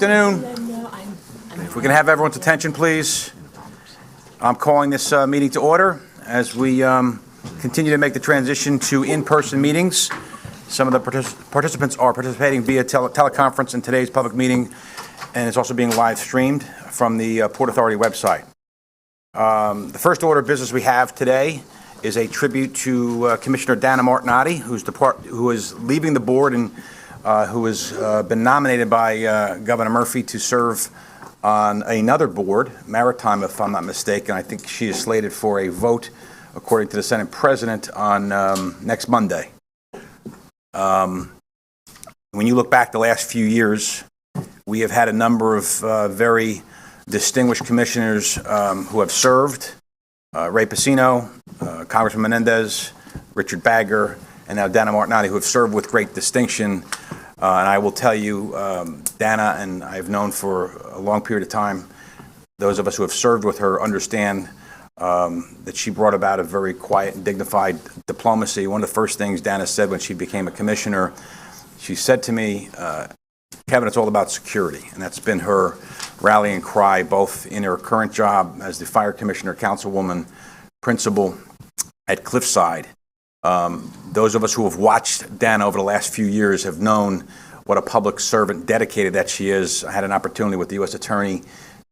Afternoon. If we can have everyone's attention, please. I'm calling this meeting to order as we continue to make the transition to in-person meetings. Some of the participants are participating via teleconference in today's public meeting, and it's also being live streamed from the Port Authority website. The first order of business we have today is a tribute to Commissioner Dana Martinotti, who is leaving the board and who has been nominated by Governor Murphy to serve on another board, Maritime, if I'm not mistaken. I think she is slated for a vote, according to the Senate President, on next Monday. When you look back the last few years, we have had a number of very distinguished commissioners who have served. Ray Pacino, Congressman Menendez, Richard Bagger, and now Dana Martinotti, who have served with great distinction. And I will tell you, Dana, and I've known for a long period of time, those of us who have served with her understand that she brought about a very quiet and dignified diplomacy. One of the first things Dana said when she became a commissioner, she said to me, Kevin, it's all about security. And that's been her rallying cry, both in her current job as the fire commissioner, councilwoman, principal at Cliffside. Those of us who have watched Dana over the last few years have known what a public servant dedicated that she is. I had an opportunity with the U.S. Attorney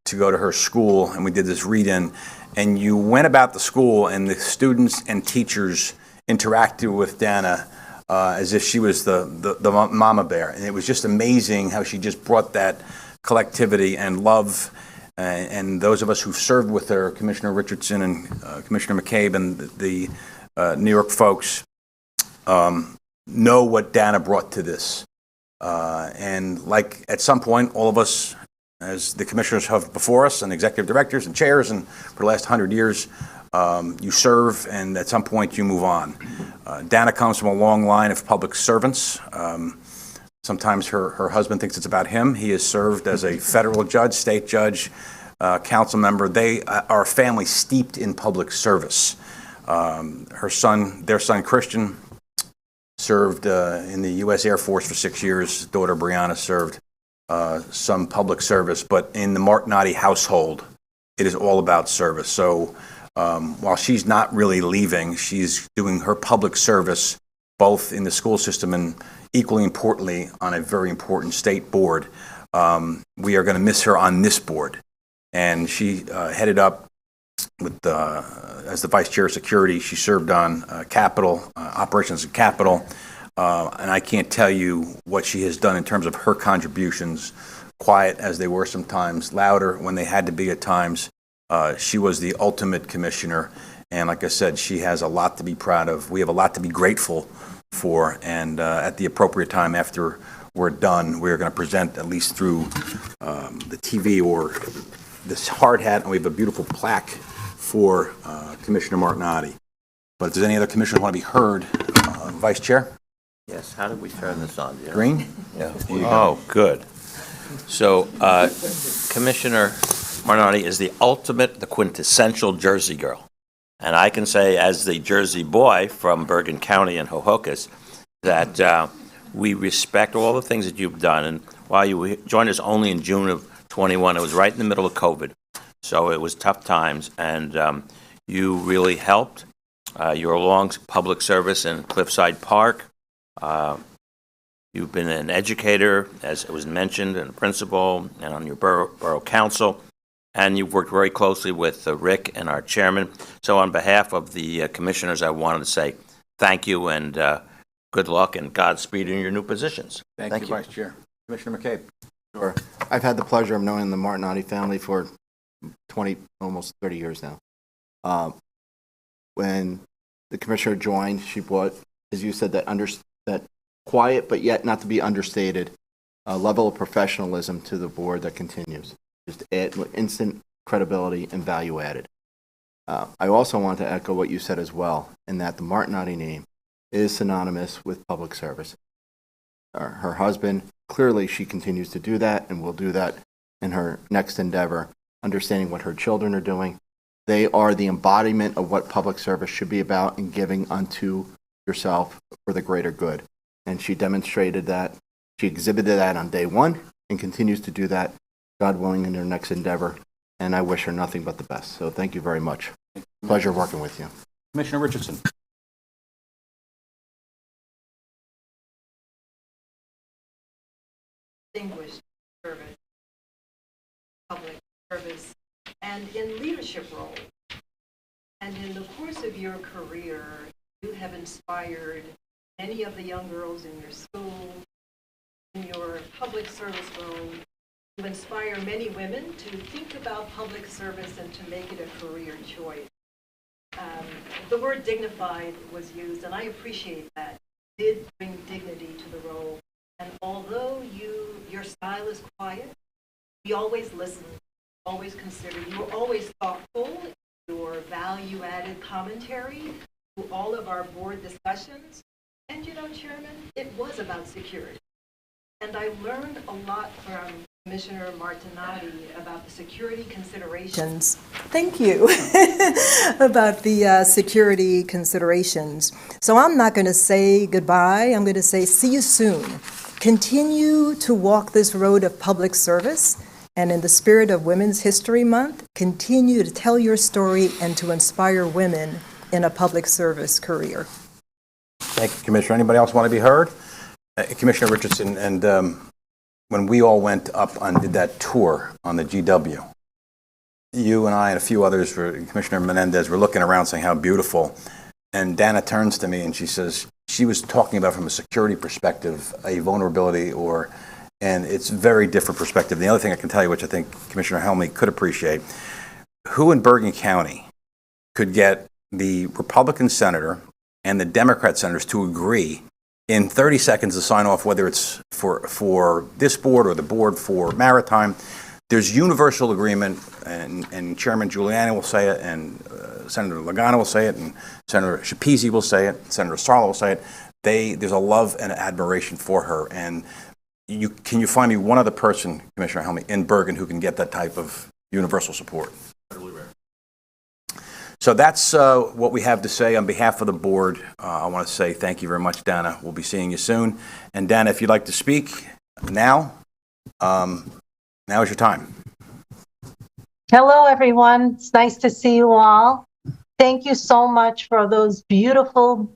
to go to her school, and we did this read-in. And you went about the school, and the students and teachers interacted with Dana as if she was the mama bear. And it was just amazing how she just brought that collectivity and love. And those of us who've served with her, Commissioner Richardson and Commissioner McCabe and the New York folks, know what Dana brought to this. And like at some point, all of us, as the commissioners have before us, and executive directors and chairs, and for the last 100 years, you serve, and at some point you move on. Dana comes from a long line of public servants. Sometimes her husband thinks it's about him. He has served as a federal judge, state judge, council member. They are a family steeped in public service. Their son Christian, served in the U.S. Air Force for 6 years. His daughter Brianna served some public service. But in the Martinotti household, it is all about service. So while she's not really leaving, she's doing her public service both in the school system and equally importantly on a very important state board. We are going to miss her on this board. And she headed up with as the vice chair of security. She served on Capitol, operations at Capitol, and I can't tell you what she has done in terms of her contributions, quiet as they were sometimes, louder when they had to be at times. She was the ultimate commissioner, and like I said, she has a lot to be proud of. We have a lot to be grateful for, and at the appropriate time after we're done, we're going to present, at least through the TV or this hard hat, and we have a beautiful plaque for Commissioner Martinotti. But if there's any other commissioner who want to be heard, Vice Chair? Yes, how did we turn this on? Green? Yeah. Oh, good. So Commissioner Martinotti is the ultimate, the quintessential Jersey girl. And I can say, as the Jersey boy from Bergen County and Hohokus, that we respect all the things that you've done. And while you joined us only in June of 21, it was right in the middle of COVID. So it was tough times, and you really helped. Your long public service in Cliffside Park. You've been an educator, as it was mentioned, and a principal, and on your borough council. And you've worked very closely with Rick and our chairman. So on behalf of the commissioners, I wanted to say thank you and good luck and Godspeed in your new positions. Thank you, Vice Chair. Commissioner McCabe. Sure. I've had the pleasure of knowing the Martinotti family for 20, almost 30 years now. When the commissioner joined, she brought, as you said, that quiet but yet not to be understated level of professionalism to the board that continues. Just add instant credibility and value added. I also want to echo what you said as well, in that the Martinotti name is synonymous with public service. Her husband, clearly she continues to do that and will do that in her next endeavor, understanding what her children are doing. They are the embodiment of what public service should be about and giving unto yourself for the greater good. And she demonstrated that. She exhibited that on day one, and continues to do that, God willing, in her next endeavor. And I wish her nothing but the best. So thank you very much. Pleasure working with you. Commissioner Richardson. Distinguished service, public service, and in leadership roles. And in the course of your career, you have inspired many of the young girls in your school, in your public service role. You inspire many women to think about public service and to make it a career choice. The word dignified was used, and I appreciate that. You did bring dignity to the role. And although your style is quiet, we always listen, always consider. You were always thoughtful in your value-added commentary to all of our board discussions. And Chairman, it was about security. And I learned a lot from Commissioner Martinotti about the security considerations. Thank you. About the security considerations. So I'm not going to say goodbye. I'm going to say see you soon. Continue to walk this road of public service, and in the spirit of Women's History Month, continue to tell your story and to inspire women in a public service career. Thank you, Commissioner. Anybody else want to be heard? Commissioner Richardson, and when we all went up and did that tour on the GW, you and I and a few others, Commissioner Menendez, were looking around saying how beautiful. And Dana turns to me and she says, she was talking about from a security perspective, a vulnerability and it's a very different perspective. The other thing I can tell you, which I think Commissioner Helmy could appreciate, who in Bergen County could get the Republican senator and the Democrat senators to agree in 30 seconds to sign off, whether it's for this board or the board for maritime. There's universal agreement, and Chairman Giuliani will say it, and Senator Logano will say it, and Senator Schapisi will say it, Senator Sarlo will say it. There's a love and admiration for her, and can you find me one other person, Commissioner Helmy, in Bergen who can get that type of universal support? So that's what we have to say on behalf of the board. I want to say thank you very much, Dana. We'll be seeing you soon. And Dana, if you'd like to speak now is your time. Hello, everyone. It's nice to see you all. Thank you so much for those beautiful,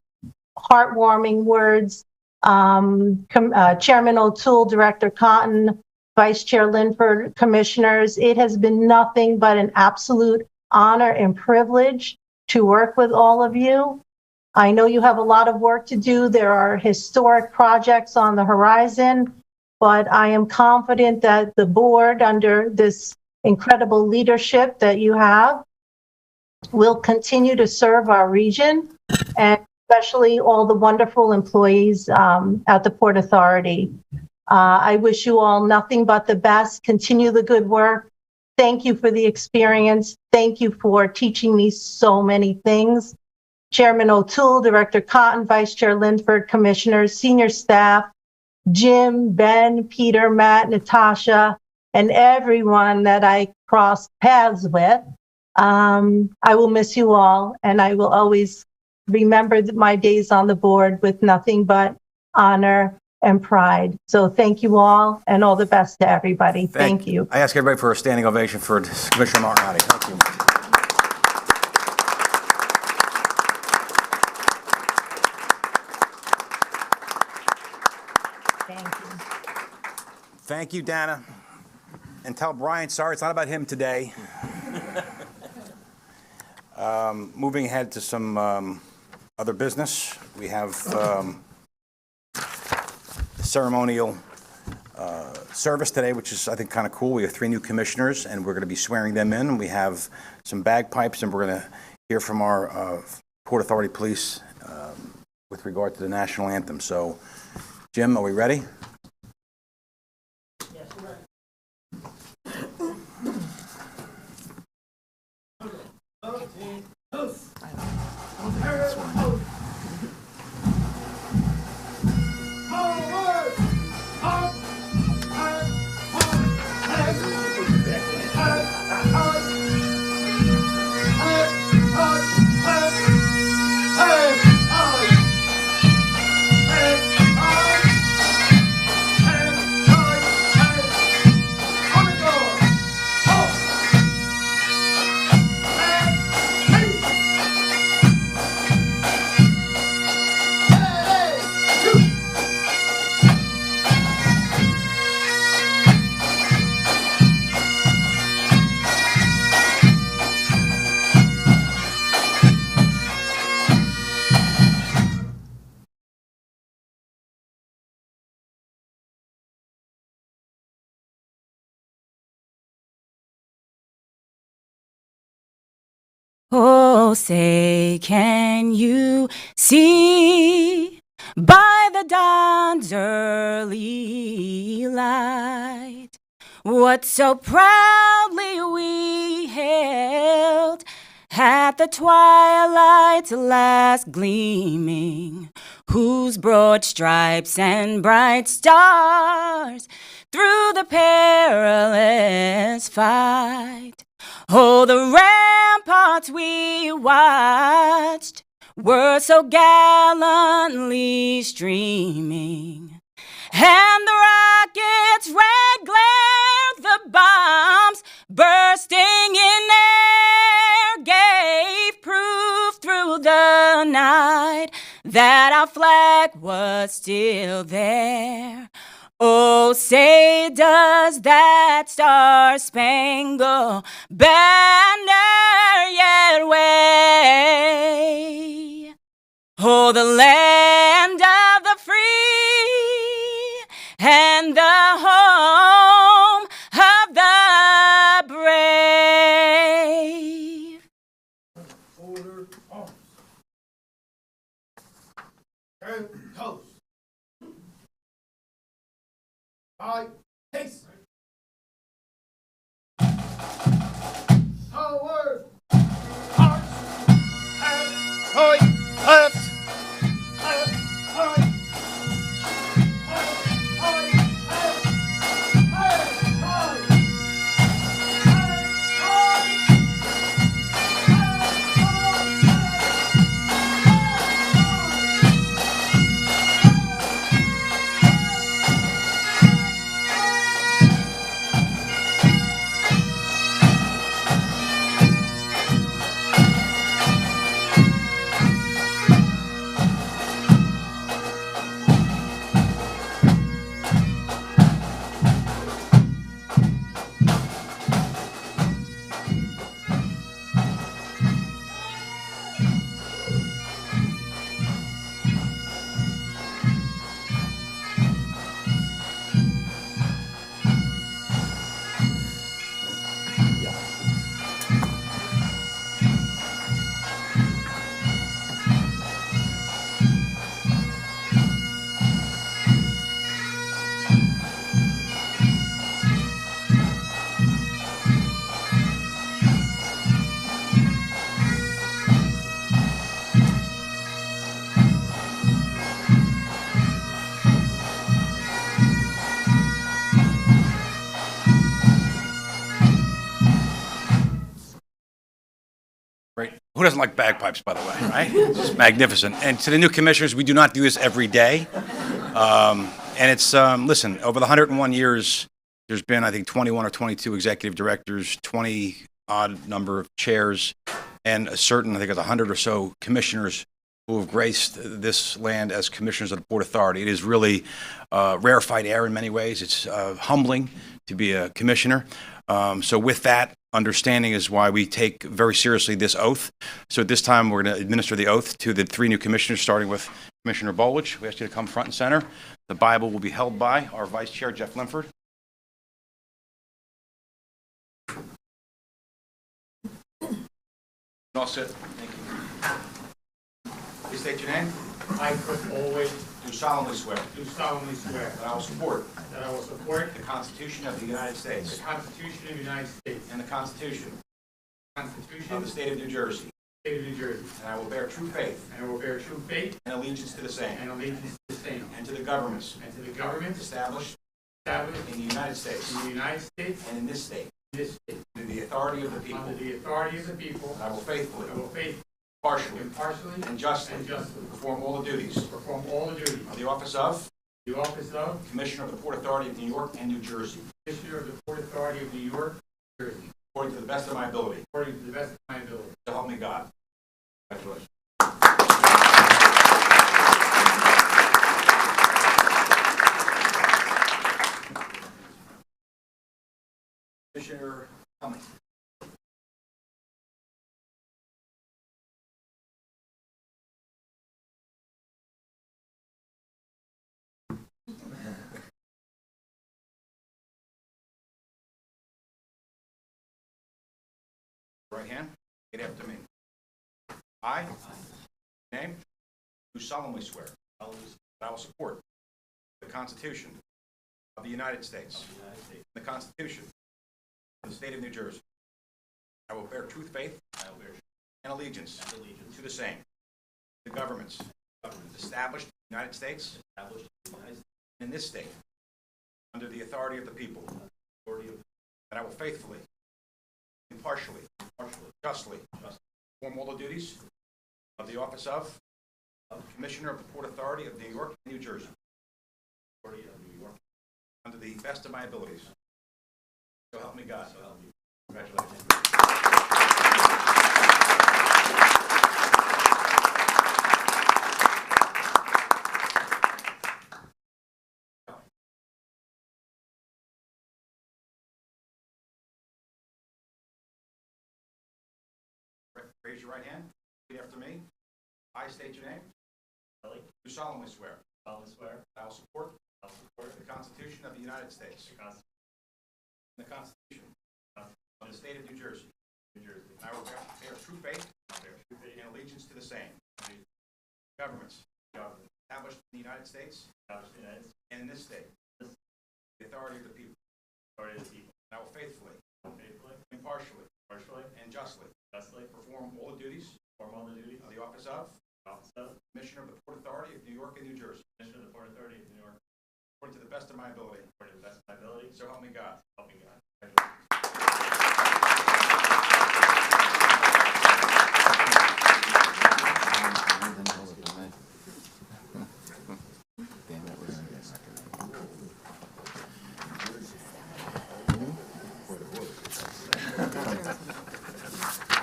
heartwarming words. Chairman O'Toole, Director Cotton, Vice Chair Linford, Commissioners. It has been nothing but an absolute honor and privilege to work with all of you. I know you have a lot of work to do. There are historic projects on the horizon, but I am confident that the board, under this incredible leadership that you have, will continue to serve our region, and especially all the wonderful employees at the Port Authority. I wish you all nothing but the best. Continue the good work. Thank you for the experience. Thank you for teaching me so many things. Chairman O'Toole, Director Cotton, Vice Chair Linford, Commissioners, senior staff, Jim, Ben, Peter, Matt, Natasha, and everyone that I crossed paths with. I will miss you all, and I will always remember my days on the board with nothing but honor and pride. So thank you all, and all the best to everybody. Thank you. I ask everybody for a standing ovation for Commissioner Martinotti. Thank you. Thank you. Thank you, Dana. And tell Brian, sorry, it's not about him today. Moving ahead to some other business, we have ceremonial service today, which is, I think, kind of cool. We have 3 new commissioners, and we're going to be swearing them in. We have some bagpipes, and we're going to hear from our Port Authority Police with regard to the national anthem. So, Jim, are we ready? Yes, we're ready. Oh, say, can you see by the dawn's early light what so proudly we hailed at the twilight's last gleaming, whose broad stripes and bright stars through the perilous fight? Oh, the ramparts we watched were so gallantly streaming, and the rocket's red glare, the bombs bursting in air, gave proof through the night that our flag was still there. Oh, say, does that star-spangled banner yet wave? Oh, the land of the free and the home of the brave. Order, arms. Turn, toast. Aye, peace. Forward. Arms. Hands. Right. Left. Left. Right. Right. Who doesn't like bagpipes, by the way, right? It's magnificent. And to the new commissioners, we do not do this every day. And it's, listen, over the 101 years, there's been, I think, 21 or 22 executive directors, 20 odd number of chairs, and a certain, I think it's 100 or so commissioners who have graced this land as commissioners of the Port Authority. It is really rarefied air in many ways. It's humbling to be a commissioner. So with that understanding is why we take very seriously this oath. So at this time, we're going to administer the oath to the three new commissioners, starting with Commissioner Bolich. We ask you to come front and center. The Bible will be held by our Vice Chair, Jeff Linford. All set. Thank you. Please state your name. I, Chris Always, Do solemnly swear do solemnly swear that I will support that I will support the Constitution of the United the States Constitution of the United States, and the Constitution the Constitution of of the the State of New Jersey, State of New Jersey, and I will bear true faith and I will bear true faith and allegiance to the same and allegiance to the same, and to the governments and to the governments established established in the United States in the United States and in this state, and this state, under the authority of the people. under the authority of the people, And I will faithfully, I will faithfully, partially, impartially, and justly and justly perform all the duties perform all the duties of the office of of the office of Commissioner of the Port Authority of New York and New Jersey, Commissioner of the Port Authority of New York, New Jersey, according to the best of my ability. according to the best of my ability. So help me God. Congratulations. Commissioner Cummings. Right hand, repeat after me. I, name, do solemnly swear that I will support the Constitution of the United States, and the Constitution of the State of New Jersey. I will bear true faith and allegiance to the same, the governments established in the United States and in this state, under the authority of the people, that I will faithfully, impartially, justly perform all the duties of the office of Commissioner of the Port Authority of New York and New Jersey, under the best of my abilities. So help me God. Congratulations. Raise your right hand. Repeat after me. I state your name. Do solemnly swear. That I will support. The Constitution of the United States. And the Constitution of the State of New Jersey. And I will bear true faith and allegiance to the same. Governments established in the United States and in this state. The authority of the people. And I will faithfully, impartially, and justly perform all the duties of the office of Commissioner of the Port Authority of New York and New Jersey. According to the best of my ability. So help me God.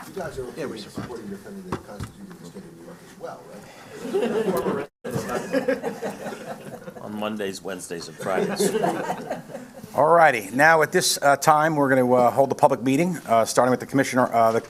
You guys are okay with supporting and defending the Constitution of the State of New York as well, right? On Mondays, Wednesdays, and Fridays. All righty. Now, at this time, we're going to hold the public meeting, starting with the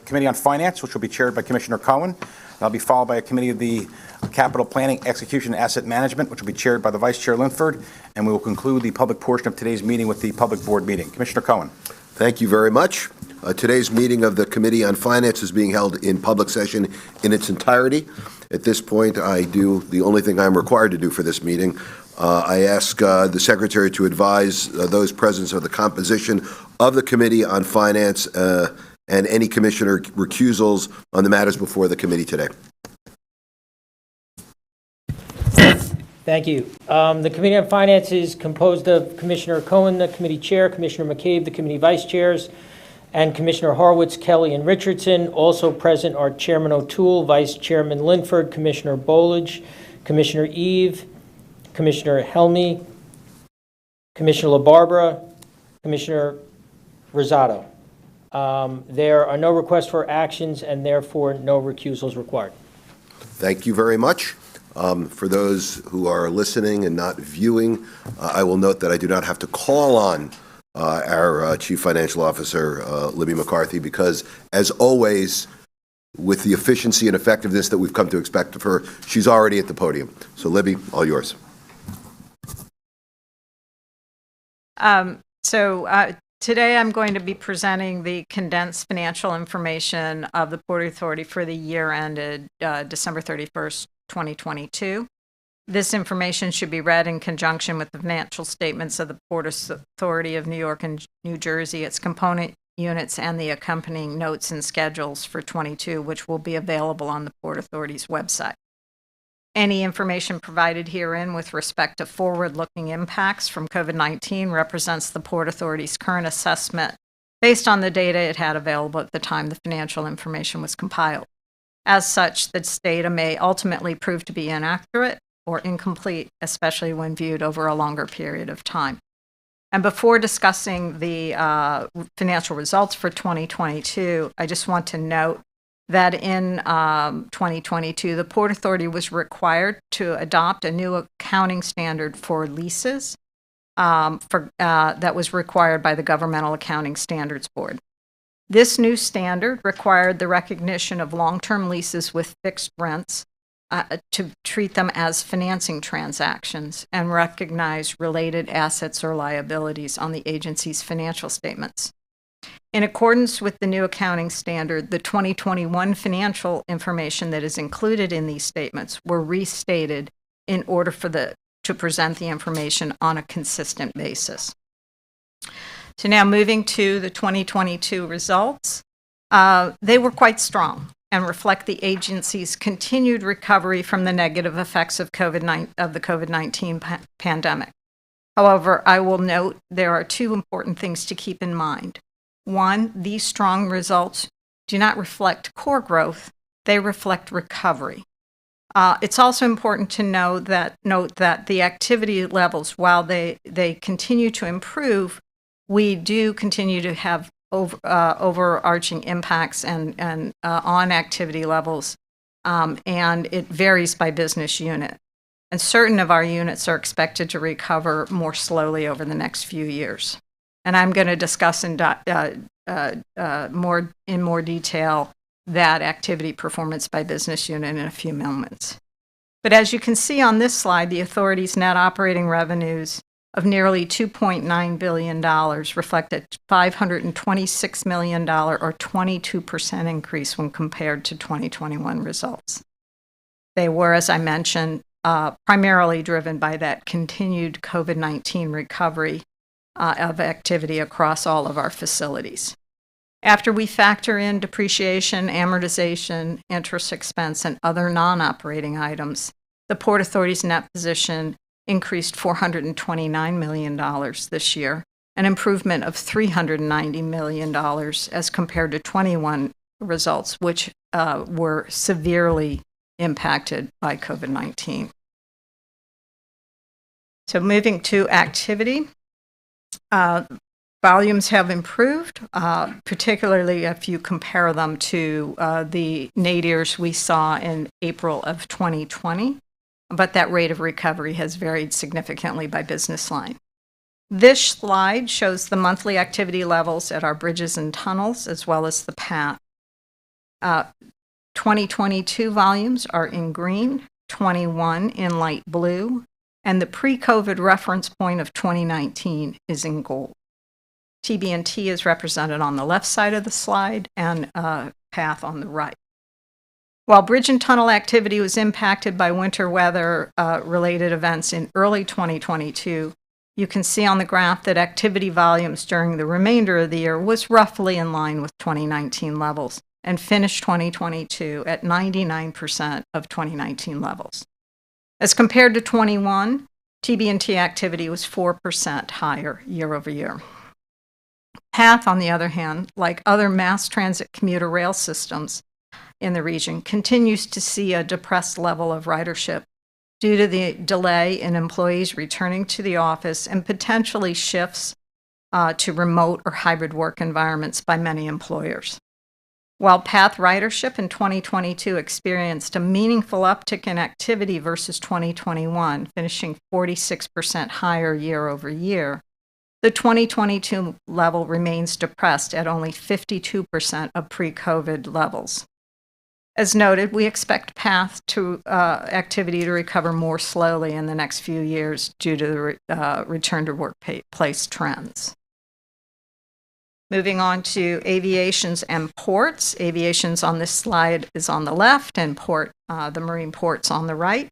Committee on Finance, which will be chaired by Commissioner Cohen. That'll be followed by a Committee of the Capital Planning, Execution, and Asset Management, which will be chaired by the Vice Chair Linford. And we will conclude the public portion of today's meeting with the public board meeting. Commissioner Cohen. Thank you very much. Today's meeting of the Committee on Finance is being held in public session in its entirety. At this point, I do the only thing I'm required to do for this meeting. I ask the Secretary to advise those present of the composition of the Committee on Finance and any Commissioner recusals on the matters before the committee today. Thank you. The Committee on Finance is composed of Commissioner Cohen, the committee chair, Commissioner McCabe, the committee vice chairs, and Commissioner Horowitz, Kelly, and Richardson. Also present are Chairman O'Toole, Vice Chairman Linford, Commissioner Bolage, Commissioner Eve, Commissioner Helmy, Commissioner LaBarbera, Commissioner Rosado. There are no requests for actions and therefore no recusals required. Thank you very much. For those who are listening and not viewing, I will note that I do not have to call on our Chief Financial Officer, Libby McCarthy, because, as always, with the efficiency and effectiveness that we've come to expect of her, she's already at the podium. So, Libby, all yours. Today I'm going to be presenting the condensed financial information of the Port Authority for the year ended December 31st, 2022. This information should be read in conjunction with the financial statements of the Port Authority of New York and New Jersey, its component units, and the accompanying notes and schedules for 22, which will be available on the Port Authority's website. Any information provided herein with respect to forward-looking impacts from COVID-19 represents the Port Authority's current assessment based on the data it had available at the time the financial information was compiled. As such, this data may ultimately prove to be inaccurate or incomplete, especially when viewed over a longer period of time. And before discussing the financial results for 2022, I just want to note that in 2022, the Port Authority was required to adopt a new accounting standard for leases that was required by the Governmental Accounting Standards Board. This new standard required the recognition of long-term leases with fixed rents to treat them as financing transactions and recognize related assets or liabilities on the agency's financial statements. In accordance with the new accounting standard, the 2021 financial information that is included in these statements were restated in order to present the information on a consistent basis. So now moving to the 2022 results, they were quite strong and reflect the agency's continued recovery from the negative effects of the COVID-19 pandemic. However, I will note there are two important things to keep in mind. One, these strong results do not reflect core growth, they reflect recovery. It's also important to note that the activity levels, while they continue to improve, we do continue to have overarching impacts and on activity levels, and it varies by business unit. And certain of our units are expected to recover more slowly over the next few years. And I'm going to discuss in more detail that activity performance by business unit in a few moments. But as you can see on this slide, the authority's net operating revenues of nearly $2.9 billion reflect a $526 million or 22% increase when compared to 2021 results. They were, as I mentioned, primarily driven by that continued COVID-19 recovery of activity across all of our facilities. After we factor in depreciation, amortization, interest expense, and other non-operating items, the Port Authority's net position increased $429 million this year, an improvement of $390 million as compared to 21 results, which were severely impacted by COVID-19. So moving to activity, volumes have improved, particularly if you compare them to the nadirs we saw in April of 2020, but that rate of recovery has varied significantly by business line. This slide shows the monthly activity levels at our bridges and tunnels, as well as the path. 2022 volumes are in green, 21 in light blue, and the pre-COVID reference point of 2019 is in gold. TB&T is represented on the left side of the slide and path on the right. While bridge and tunnel activity was impacted by winter weather related events in early 2022, you can see on the graph that activity volumes during the remainder of the year was roughly in line with 2019 levels and finished 2022 at 99% of 2019 levels. As compared to 21, TB&T activity was 4% higher year over year. PATH, on the other hand, like other mass transit commuter rail systems in the region, continues to see a depressed level of ridership due to the delay in employees returning to the office and potentially shifts to remote or hybrid work environments by many employers. While PATH ridership in 2022 experienced a meaningful uptick in activity versus 2021, finishing 46% higher year over year, the 2022 level remains depressed at only 52% of pre-COVID levels. As noted, we expect PATH activity to recover more slowly in the next few years due to the return to workplace trends. Moving on to aviations and ports. Aviations on this slide is on the left and the marine ports on the right.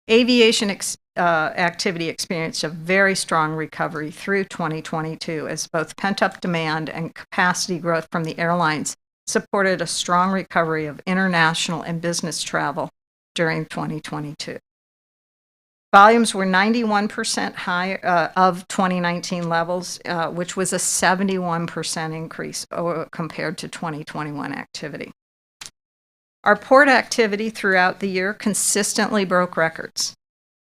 Aviation activity experienced a very strong recovery through 2022 as both pent-up demand and capacity growth from the airlines supported a strong recovery of international and business travel during 2022. Volumes were 91% higher of 2019 levels, which was a 71% increase compared to 2021 activity. Our port activity throughout the year consistently broke records.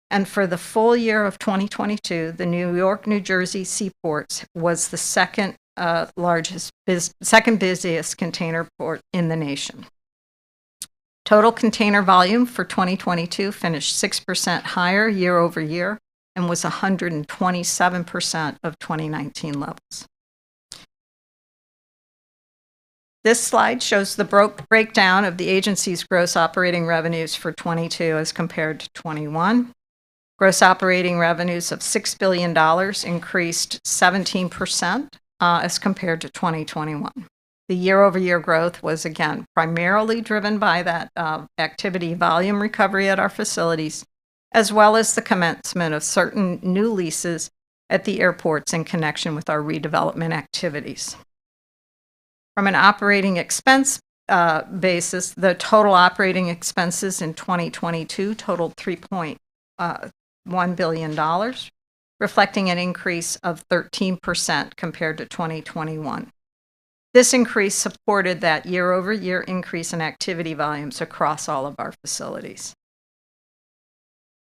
And for the full year of 2022, the New York, New Jersey seaports was the second busiest container port in the nation. Total container volume for 2022 finished 6% higher year over year and was 127% of 2019 levels. This slide shows the breakdown of the agency's gross operating revenues for 22 as compared to 21. Gross operating revenues of $6 billion increased 17% as compared to 2021. The year-over-year growth was, again, primarily driven by that activity volume recovery at our facilities, as well as the commencement of certain new leases at the airports in connection with our redevelopment activities. From an operating expense basis, the total operating expenses in 2022 totaled $3.1 billion, reflecting an increase of 13% compared to 2021. This increase supported that year-over-year increase in activity volumes across all of our facilities.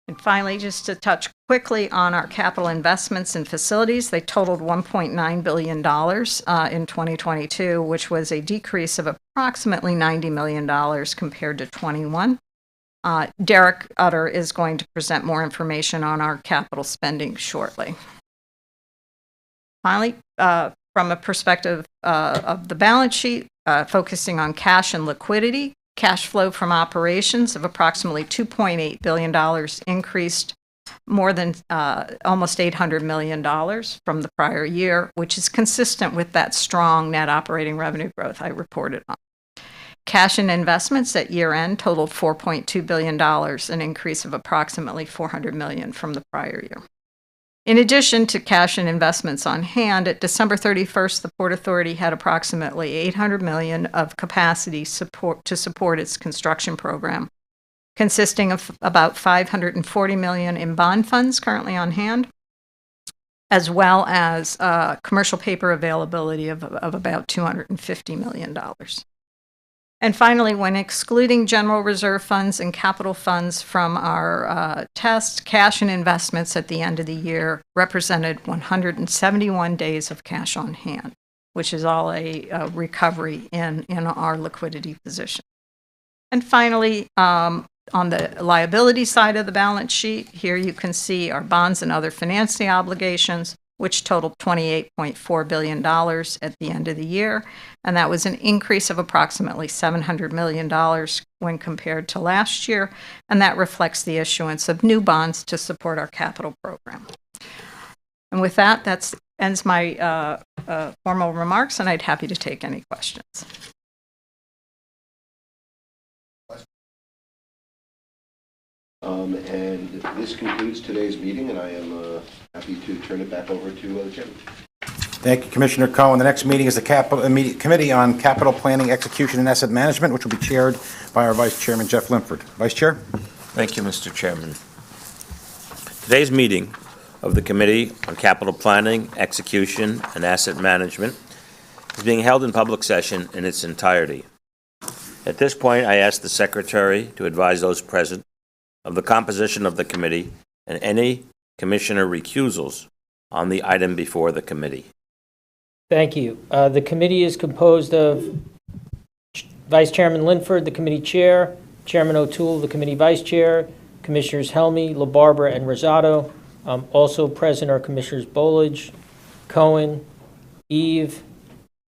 And finally, just to touch quickly on our capital investments in facilities, they totaled $1.9 billion in 2022, which was a decrease of approximately $90 million compared to 21. Derek Utter is going to present more information on our capital spending shortly. Finally, from a perspective of the balance sheet, focusing on cash and liquidity, cash flow from operations of approximately $2.8 billion increased more than almost $800 million from the prior year, which is consistent with that strong net operating revenue growth I reported on. Cash and investments at year-end totaled $4.2 billion, an increase of approximately $400 million from the prior year. In addition to cash and investments on hand, at December 31st, the Port Authority had approximately $800 million of capacity to support its construction program, consisting of about $540 million in bond funds currently on hand, as well as commercial paper availability of about $250 million. And finally, when excluding general reserve funds and capital funds from our test, cash and investments at the end of the year represented 171 days of cash on hand, which is all a recovery in our liquidity position. And finally, on the liability side of the balance sheet, here you can see our bonds and other financing obligations, which totaled $28.4 billion at the end of the year. And that was an increase of approximately $700 million when compared to last year. And that reflects the issuance of new bonds to support our capital program. And with that, that ends my formal remarks, and I'd happy to take any questions. And this concludes today's meeting, and I am happy to turn it back over to the chairman. Thank you, Commissioner Cohen. The next meeting is the Committee on Capital Planning, Execution, and Asset Management, which will be chaired by our Vice Chairman, Jeff Linford. Vice Chair? Thank you, Mr. Chairman. Today's meeting of the Committee on Capital Planning, Execution, and Asset Management is being held in public session in its entirety. At this point, I ask the Secretary to advise those present of the composition of the committee and any commissioner recusals on the item before the committee. Thank you. The committee is composed of Vice Chairman Linford, the committee chair, Chairman O'Toole, the committee vice chair, Commissioners Helmy, LaBarbera, and Rosado. Also present are Commissioners Bolich, Cohen, Eve,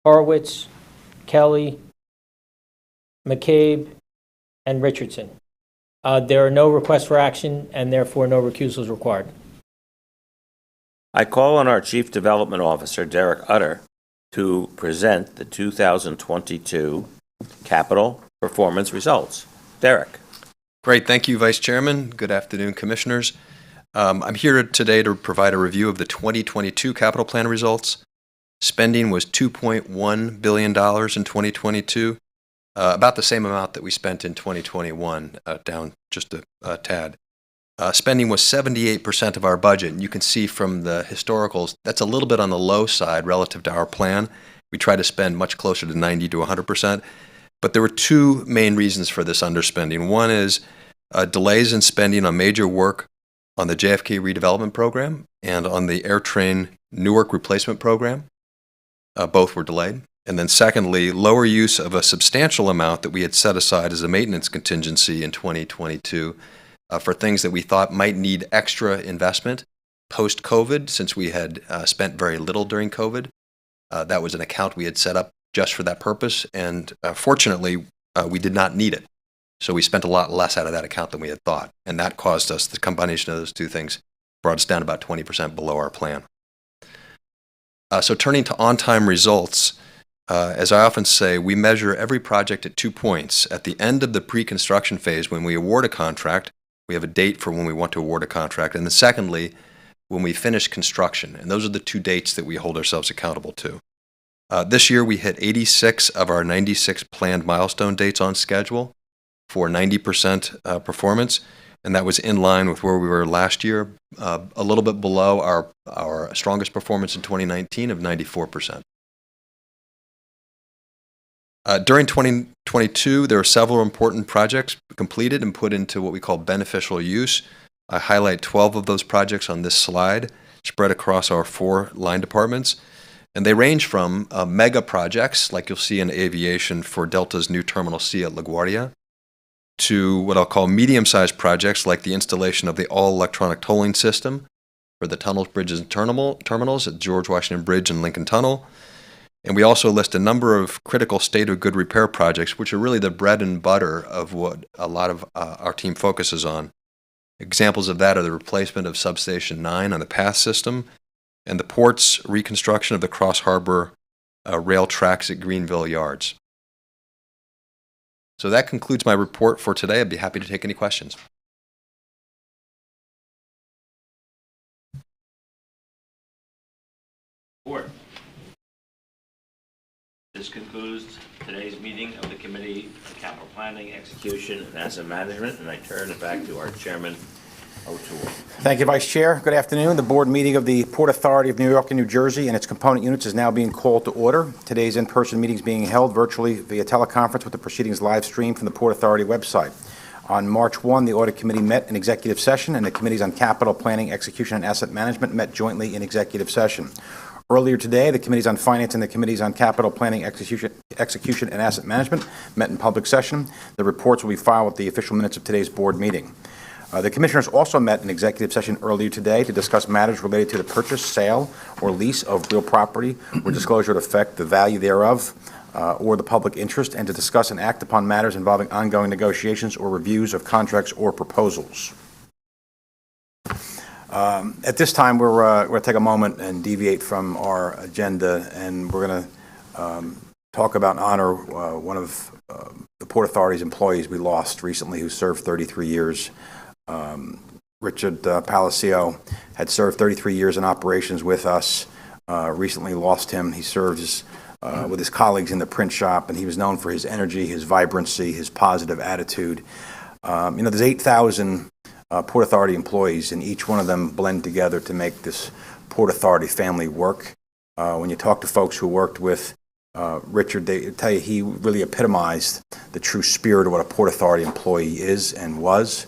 Horowitz, Kelly, McCabe, and Richardson. There are no requests for action, and therefore no recusals required. I call on our Chief Development Officer, Derek Utter, to present the 2022 capital performance results. Derek. Great. Thank you, Vice Chairman. Good afternoon, Commissioners. I'm here today to provide a review of the 2022 capital plan results. Spending was $2.1 billion in 2022, about the same amount that we spent in 2021, down just a tad. Spending was 78% of our budget, and you can see from the historicals, that's a little bit on the low side relative to our plan. We try to spend much closer to 90 to 100%, but there were two main reasons for this underspending. One is delays in spending on major work on the JFK redevelopment program and on the AirTrain Newark replacement program. Both were delayed. And then secondly, lower use of a substantial amount that we had set aside as a maintenance contingency in 2022 for things that we thought might need extra investment post-COVID, since we had spent very little during COVID. That was an account we had set up just for that purpose, and fortunately, we did not need it. So we spent a lot less out of that account than we had thought, and that caused us, the combination of those two things brought us down about 20% below our plan. So turning to on-time results, as I often say, we measure every project at 2 points. At the end of the pre-construction phase, when we award a contract, we have a date for when we want to award a contract. And then secondly, when we finish construction. And those are the 2 dates that we hold ourselves accountable to. This year, we hit 86 of our 96 planned milestone dates on schedule for 90% performance. And that was in line with where we were last year, a little bit below our strongest performance in 2019 of 94%. During 2022, there were several important projects completed and put into what we call beneficial use. I highlight 12 of those projects on this slide, spread across our 4 line departments. And they range from mega projects, like you'll see in aviation for Delta's new Terminal C at LaGuardia, to what I'll call medium-sized projects like the installation of the all-electronic tolling system for the tunnels, bridges, and terminals at George Washington Bridge and Lincoln Tunnel. And we also list a number of critical state of good repair projects, which are really the bread and butter of what a lot of our team focuses on. Examples of that are the replacement of Substation 9 on the PATH system and the port's reconstruction of the Cross Harbor rail tracks at Greenville Yards. So that concludes my report for today. I'd be happy to take any questions. Board. This concludes today's meeting of the Committee on Capital Planning, Execution, and Asset Management, and I turn it back to our Chairman, O'Toole. Thank you, Vice Chair. Good afternoon. The board meeting of the Port Authority of New York and New Jersey and its component units is now being called to order. Today's in-person meeting is being held virtually via teleconference with the proceedings live streamed from the Port Authority website. On March 1, the Audit Committee met in executive session, and the Committees on Capital Planning, Execution, and Asset Management met jointly in executive session. Earlier today, the Committees on Finance and the Committees on Capital Planning, Execution, and Asset Management met in public session. The reports will be filed with the official minutes of today's board meeting. The Commissioners also met in executive session earlier today to discuss matters related to the purchase, sale, or lease of real property where disclosure would affect the value thereof or the public interest, and to discuss and act upon matters involving ongoing negotiations or reviews of contracts or proposals. At this time, we're going to take a moment and deviate from our agenda, and we're going to talk about and honor one of the Port Authority's employees we lost recently who served 33 years. Richard Palacio had served 33 years in operations with us. Recently lost him. He served with his colleagues in the print shop, and he was known for his energy, his vibrancy, his positive attitude. There's 8,000 Port Authority employees, and each one of them blend together to make this Port Authority family work. When you talk to folks who worked with Richard, they tell you he really epitomized the true spirit of what a Port Authority employee is and was.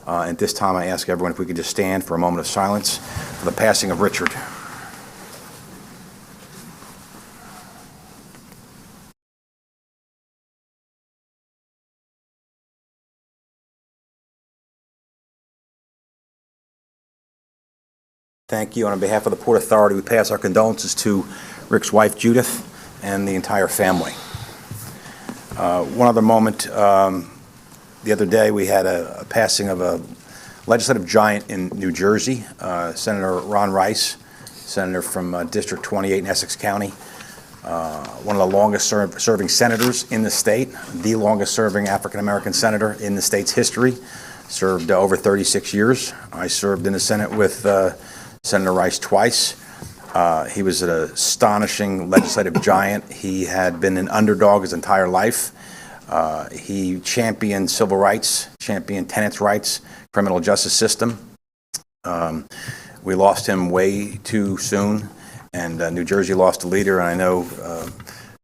At this time, I ask everyone if we could just stand for a moment of silence for the passing of Richard. Thank you. On behalf of the Port Authority, we pass our condolences to Rick's wife, Judith, and the entire family. One other moment. The other day, we had a passing of a legislative giant in New Jersey, Senator Ron Rice, senator from District 28 in Essex County, one of the longest-serving senators in the state, the longest-serving African-American senator in the state's history, served over 36 years. I served in the Senate with Senator Rice twice. He was an astonishing legislative giant. He had been an underdog his entire life. He championed civil rights, championed tenants' rights, criminal justice system. We lost him way too soon, and New Jersey lost a leader. And I know,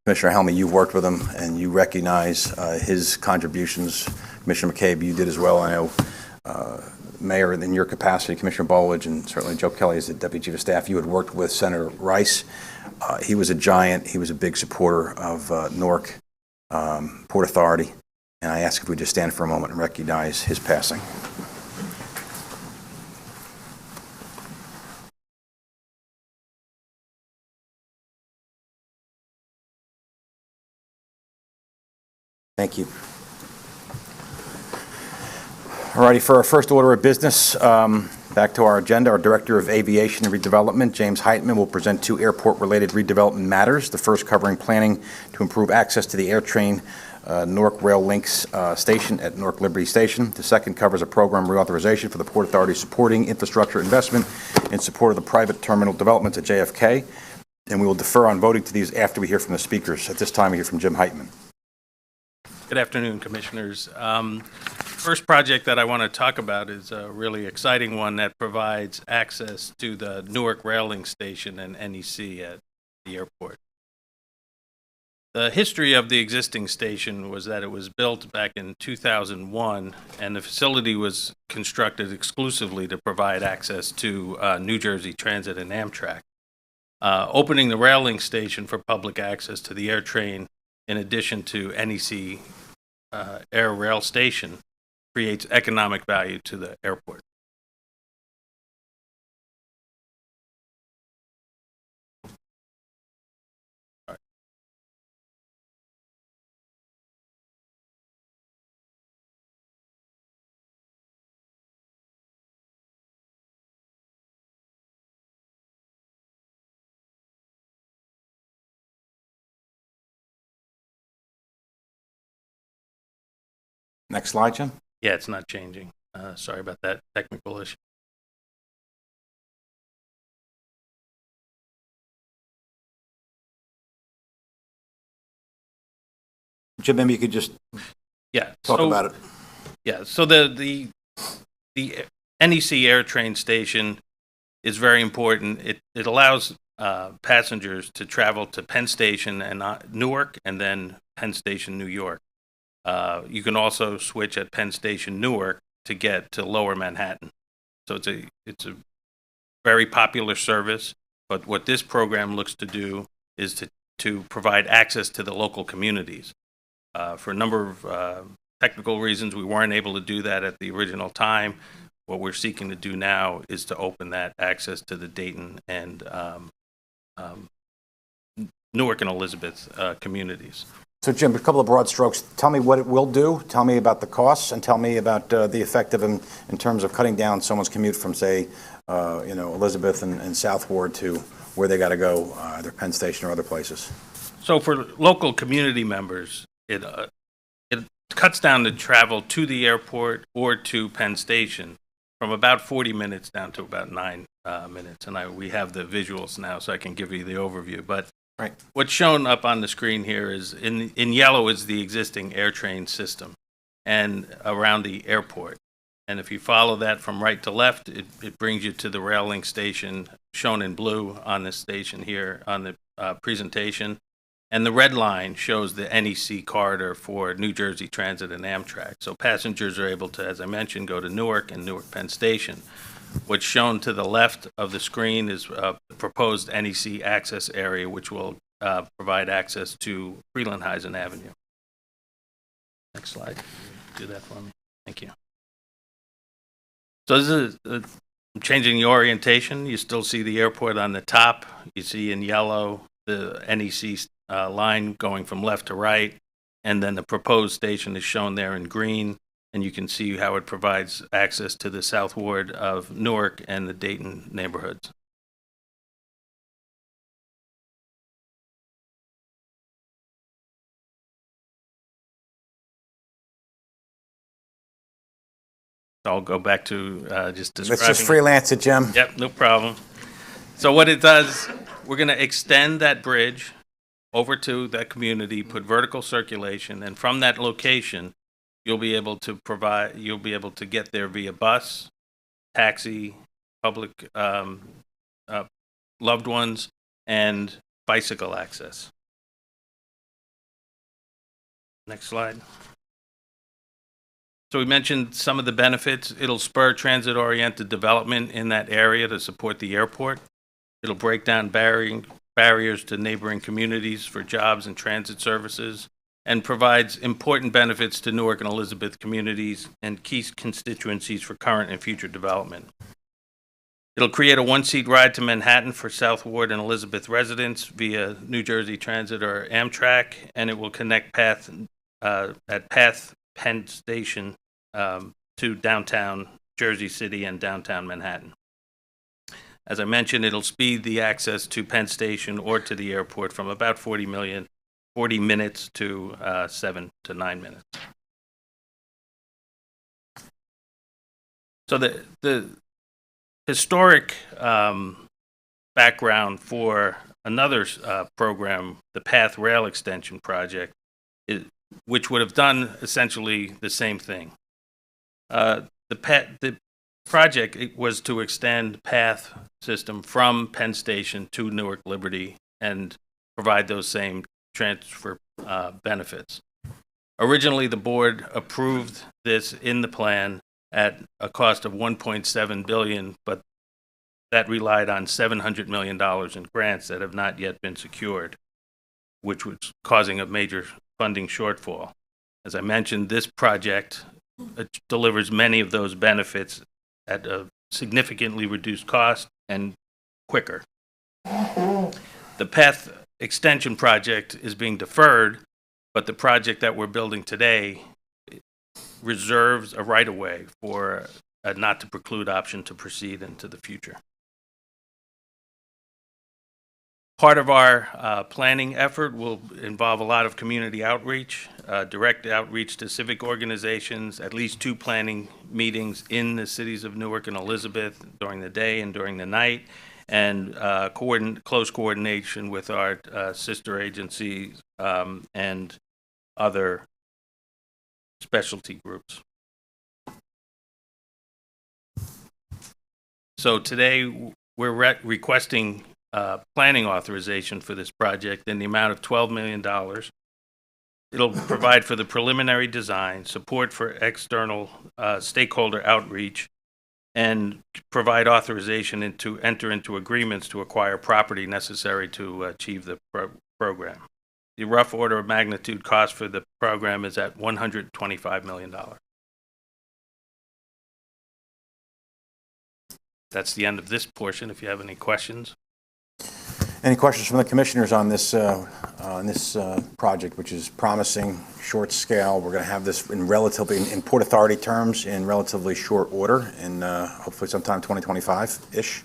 Commissioner Helmy, you've worked with him, and you recognize his contributions. Commissioner McCabe, you did as well. I know, Mayor, in your capacity, Commissioner Bolich, and certainly Joe Kelly as the Deputy Chief of Staff, you had worked with Senator Rice. He was a giant. He was a big supporter of Newark Port Authority, and I ask if we just stand for a moment and recognize his passing. Thank you. All righty, for our first order of business, Back to our agenda, our Director of Aviation and Redevelopment, James Heitman, will present 2 airport-related redevelopment matters. The first covering planning to improve access to the AirTrain Newark Rail Links station at Newark Liberty Station. The second covers a program reauthorization for the Port Authority supporting infrastructure investment in support of the private terminal developments at JFK. And we will defer on voting to these after we hear from the speakers. At this time, we hear from Jim Heitman. Good afternoon, Commissioners. First project that I want to talk about is a really exciting one that provides access to the Newark Rail Link Station and NEC at the airport. The history of the existing station was that it was built back in 2001, and the facility was constructed exclusively to provide access to New Jersey Transit and Amtrak. Opening the rail link station for public access to the AirTrain, in addition to NEC Air Rail Station, creates economic value to the airport. Next slide, Jim. Yeah, it's not changing. Sorry about that technical issue. Jim, maybe you could just Yeah. talk about it. Yeah, so the NEC AirTrain station is very important. It allows passengers to travel to Penn Station and Newark, and then Penn Station, New York. You can also switch at Penn Station, Newark, to get to Lower Manhattan. So it's a very popular service. But what this program looks to do is to provide access to the local communities. For a number of technical reasons, we weren't able to do that at the original time. What we're seeking to do now is to open that access to the Dayton and Newark and Elizabeth communities. So, Jim, a couple of broad strokes. Tell me what it will do, tell me about the costs, and tell me about the effect of them in terms of cutting down someone's commute from, say, Elizabeth and South Ward to where they got to go, either Penn Station or other places. So for local community members, it cuts down the travel to the airport or to Penn Station from about 40 minutes down to about 9 minutes. And we have the visuals now, so I can give you the overview. But right. What's shown up on the screen here is in yellow is the existing AirTrain system and around the airport. And if you follow that from right to left, it brings you to the rail link station shown in blue on this station here on the presentation. And the red line shows the NEC corridor for New Jersey Transit and Amtrak. So passengers are able to, as I mentioned, go to Newark and Newark Penn Station. What's shown to the left of the screen is the proposed NEC access area, which will provide access to Frelinghuysen Avenue. Next slide. Do that for me. Thank you. So this is changing the orientation. You still see the airport on the top. You see in yellow the NEC line going from left to right, and then the proposed station is shown there in green, and you can see how it provides access to the South Ward of Newark and the Dayton neighborhoods. I'll go back to just describing. Let's just freelance it, Jim. Yep, no problem. So what it does, we're going to extend that bridge over to that community, put vertical circulation, and from that location, you'll be able to get there via bus, taxi, public loved ones, and bicycle access. Next slide. So we mentioned some of the benefits. It'll spur transit-oriented development in that area to support the airport. It'll break down barriers to neighboring communities for jobs and transit services, and provides important benefits to Newark and Elizabeth communities and key constituencies for current and future development. It'll create a one-seat ride to Manhattan for South Ward and Elizabeth residents via New Jersey Transit or Amtrak, and it will connect at Penn Station to downtown Jersey City and downtown Manhattan. As I mentioned, it'll speed the access to Penn Station or to the airport from about 40 minutes to 7 to 9 minutes. So the historic background for another program, the PATH Rail Extension Project, which would have done essentially the same thing. The project was to extend PATH system from Penn Station to Newark Liberty and provide those same transfer benefits. Originally, the board approved this in the plan at a cost of $1.7 billion, but that relied on $700 million in grants that have not yet been secured, which was causing a major funding shortfall. As I mentioned, this project delivers many of those benefits at a significantly reduced cost and quicker. The PATH extension project is being deferred, but the project that we're building today reserves a right-of-way for a not-to-preclude option to proceed into the future. Part of our planning effort will involve a lot of community outreach, direct outreach to civic organizations, at least 2 planning meetings in the cities of Newark and Elizabeth during the day and during the night, and close coordination with our sister agencies and other specialty groups. So today we're requesting planning authorization for this project in the amount of $12 million. It'll provide for the preliminary design, support for external stakeholder outreach, and provide authorization to enter into agreements to acquire property necessary to achieve the program. The rough order of magnitude cost for the program is at $125 million. That's the end of this portion. If you have any questions. Any questions from the commissioners on this project, which is promising, short scale? We're going to have this in Port Authority terms in relatively short order, in hopefully sometime 2025-ish.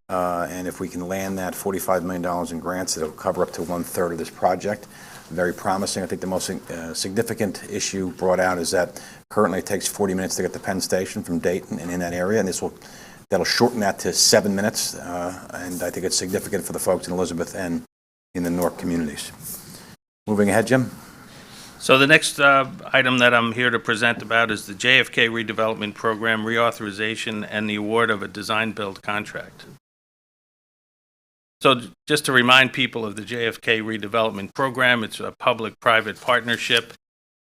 And if we can land that $45 million in grants, it'll cover up to 1/3 of this project. Very promising. I think the most significant issue brought out is that currently it takes 40 minutes to get to Penn Station from Dayton and in that area, and that'll shorten that to 7 minutes, and I think it's significant for the folks in Elizabeth and in the Newark communities. Moving ahead, Jim. So the next item that I'm here to present about is the JFK Redevelopment Program reauthorization and the award of a design-build contract. So just to remind people of the JFK Redevelopment Program, it's a public-private partnership.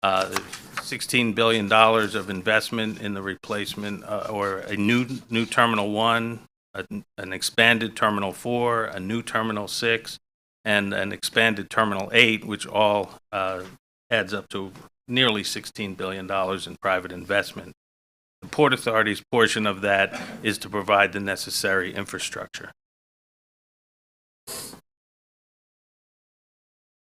$16 billion of investment in the replacement or a new Terminal 1, an expanded Terminal 4, a new Terminal 6, and an expanded Terminal 8, which all adds up to nearly $16 billion in private investment. The Port Authority's portion of that is to provide the necessary infrastructure.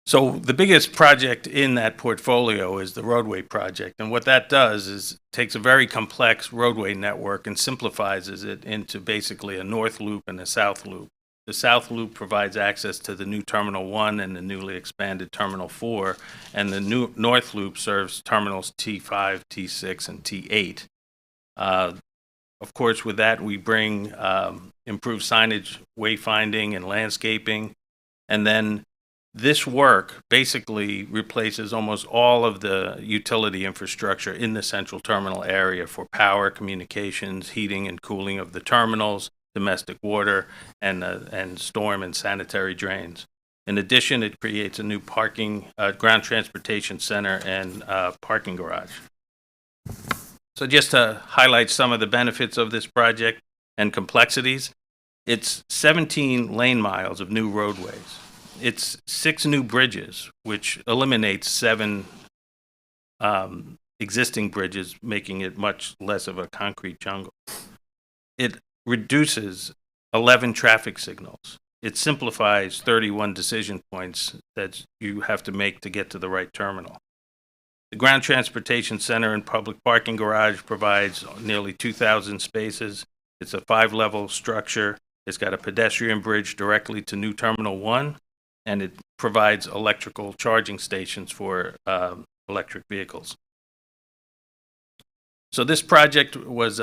So the biggest project in that portfolio is the roadway project. And what that does is takes a very complex roadway network and simplifies it into basically a north loop and a south loop. The south loop provides access to the new Terminal 1 and the newly expanded Terminal 4, and the new north loop serves Terminals T5, T6, and T8. Of course, with that, we bring improved signage, wayfinding, and landscaping, and then this work basically replaces almost all of the utility infrastructure in the central terminal area for power, communications, heating and cooling of the terminals, domestic water, and storm and sanitary drains. In addition, it creates a new parking, ground transportation center and parking garage. So just to highlight some of the benefits of this project and complexities, it's 17 lane miles of new roadways. It's 6 new bridges, which eliminates 7 existing bridges, making it much less of a concrete jungle. It reduces 11 traffic signals. It simplifies 31 decision points that you have to make to get to the right terminal. The Ground Transportation Center and Public Parking Garage provides nearly 2,000 spaces. It's a 5-level structure. It's got a pedestrian bridge directly to New Terminal 1, and it provides electrical charging stations for electric vehicles. So this project was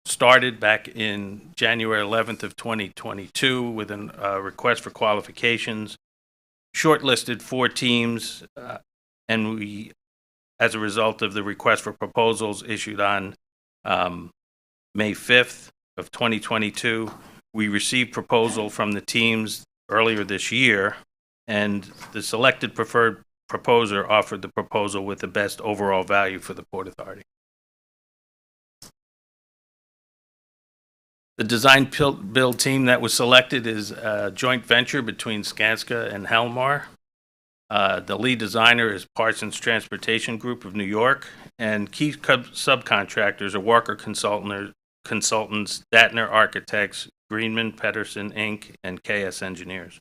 started back in January 11th of 2022 with a request for qualifications, shortlisted 4 teams, and we, as a result of the request for proposals issued on May 5th of 2022, we received proposal from the teams earlier this year, and the selected preferred proposer offered the proposal with the best overall value for the Port Authority. The design build team that was selected is a joint venture between Skanska and Helmar. The lead designer is Parsons Transportation Group of New York, and key subcontractors are Walker Consultants, Datner Architects, Greenman, Pedersen, Inc., and KS Engineers.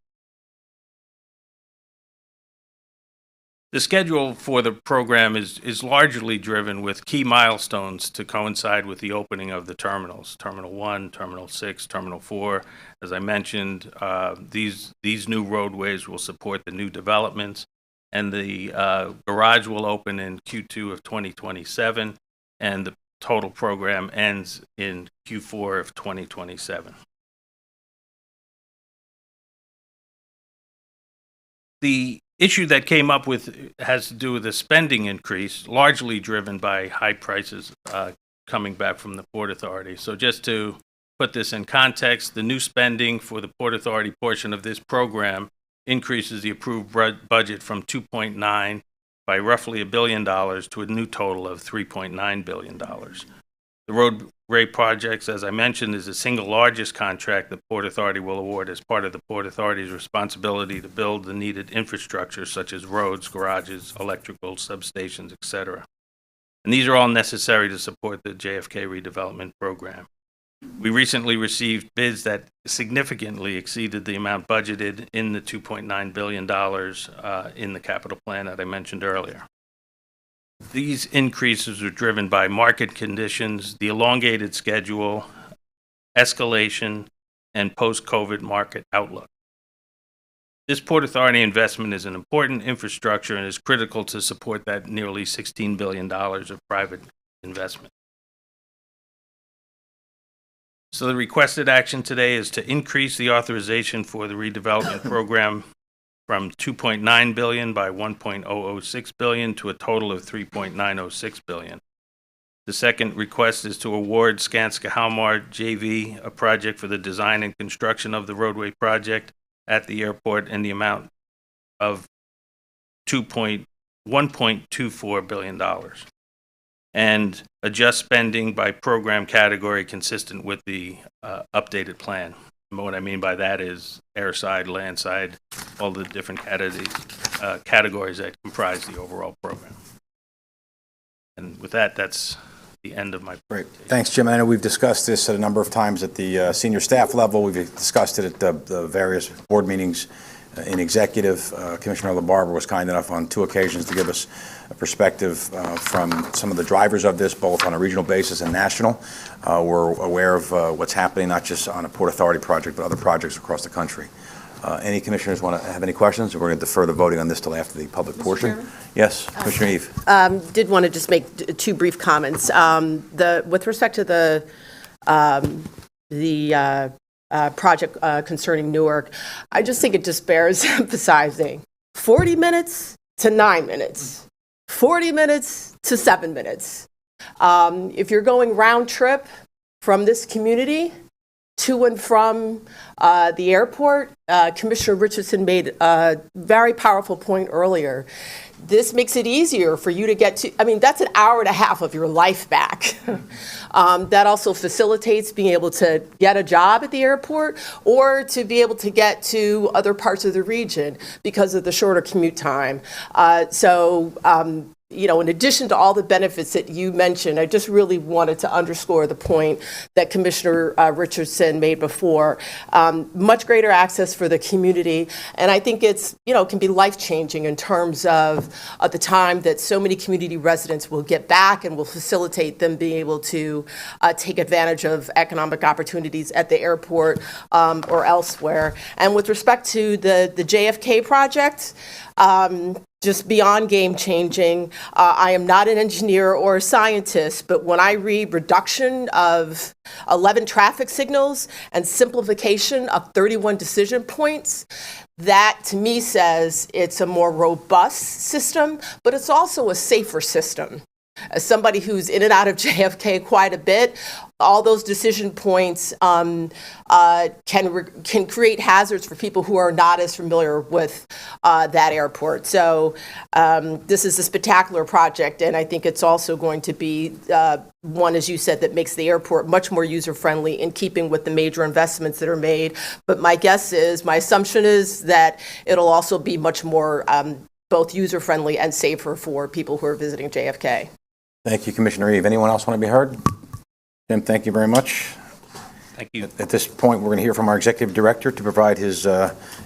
The schedule for the program is largely driven with key milestones to coincide with the opening of the terminals, Terminal 1, Terminal 6, Terminal 4. As I mentioned, these new roadways will support the new developments, and the garage will open in Q2 of 2027, and the total program ends in Q4 of 2027. The issue that came up with has to do with the spending increase, largely driven by high prices coming back from the Port Authority. So just to put this in context, the new spending for the Port Authority portion of this program increases the approved budget from 2.9 by roughly $1 billion to a new total of $3.9 billion. The roadway projects, as I mentioned, is the single largest contract the Port Authority will award as part of the Port Authority's responsibility to build the needed infrastructure such as roads, garages, electrical, substations, etc. And these are all necessary to support the JFK redevelopment program. We recently received bids that significantly exceeded the amount budgeted in the $2.9 billion in the capital plan that I mentioned earlier. These increases are driven by market conditions, the elongated schedule, escalation, and post-COVID market outlook. This Port Authority investment is an important infrastructure and is critical to support that nearly $16 billion of private investment. So the requested action today is to increase the authorization for the redevelopment program from $2.9 billion by $1.006 billion to a total of $3.906 billion. The second request is to award Skanska Halmar JV a project for the design and construction of the roadway project at the airport in the amount of $1.24 billion. And adjust spending by program category consistent with the updated plan. And what I mean by that is airside, landside, all the different categories that comprise the overall program. And with that, that's the end of my Great. Thanks, Jim. I know we've discussed this a number of times at the senior staff level. We've discussed it at the various board meetings in executive. Commissioner LaBarbera was kind enough on 2 occasions to give us a perspective from some of the drivers of this, both on a regional basis and national. We're aware of what's happening, not just on a Port Authority project, but other projects across the country. Any commissioners want to have any questions? We're going to defer the voting on this till after the public portion. Chairman? Yes, Commissioner Eve. Did want to just make 2 brief comments. With respect to the project concerning Newark, I just think it just bears emphasizing 40 minutes to 9 minutes, 40 minutes to 7 minutes. If you're going round trip from this community to and from the airport, Commissioner Richardson made a very powerful point earlier. This makes it easier for you to get to, I mean, that's an hour and a half of your life back. That also facilitates being able to get a job at the airport or to be able to get to other parts of the region because of the shorter commute time. in addition to all the benefits that you mentioned, I just really wanted to underscore the point that Commissioner Richardson made before. Much greater access for the community, and I think it's, can be life-changing in terms of the time that so many community residents will get back and will facilitate them being able to take advantage of economic opportunities at the airport or elsewhere. And with respect to the JFK project, just beyond game-changing. I am not an engineer or a scientist, but when I read reduction of 11 traffic signals and simplification of 31 decision points, that to me says it's a more robust system, but it's also a safer system. As somebody who's in and out of JFK quite a bit, all those decision points can create hazards for people who are not as familiar with that airport. So this is a spectacular project, and I think it's also going to be one, as you said, that makes the airport much more user-friendly in keeping with the major investments that are made. But my assumption is that it'll also be much more both user-friendly and safer for people who are visiting JFK. Thank you, Commissioner Eve. Anyone else want to be heard? Jim, thank you very much. Thank you. At this point, we're going to hear from our Executive Director to provide his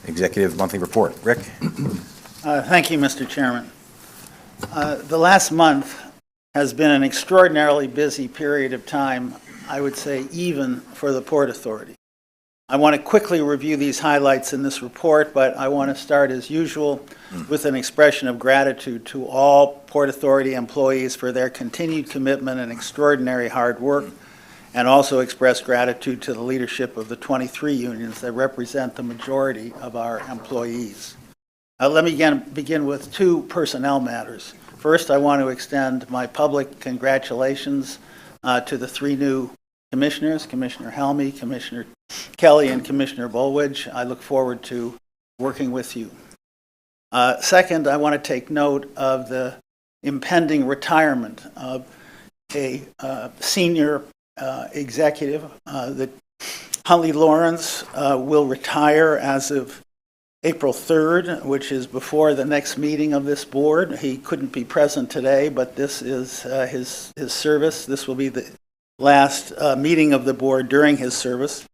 executive monthly report. Rick? Thank you, Mr. Chairman. The last month has been an extraordinarily busy period of time, I would say even for the Port Authority. I want to quickly review these highlights in this report, but I want to start as usual with an expression of gratitude to all Port Authority employees for their continued commitment and extraordinary hard work, and also express gratitude to the leadership of the 23 unions that represent the majority of our employees. Let me begin with two personnel matters. First, I want to extend my public congratulations to the three new commissioners, Commissioner Helmy, Commissioner Kelly, and Commissioner Bulwidge. I look forward to working with you. Second, I want to take note of the impending retirement of a senior executive. That Huntley Lawrence will retire as of April 3rd, which is before the next meeting of this board. He couldn't be present today, but this is his service. This will be the last meeting of the board during his service.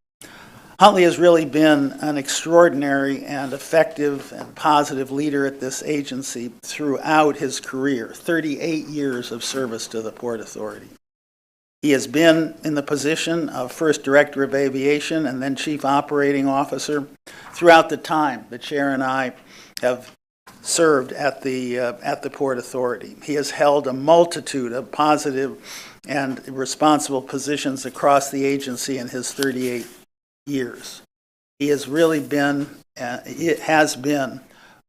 Huntley has really been an extraordinary and effective and positive leader at this agency throughout his career, 38 years of service to the Port Authority. He has been in the position of first Director of Aviation and then Chief Operating Officer throughout the time the Chair and I have served at the Port Authority. He has held a multitude of positive and responsible positions across the agency in his 38 years. He has really been,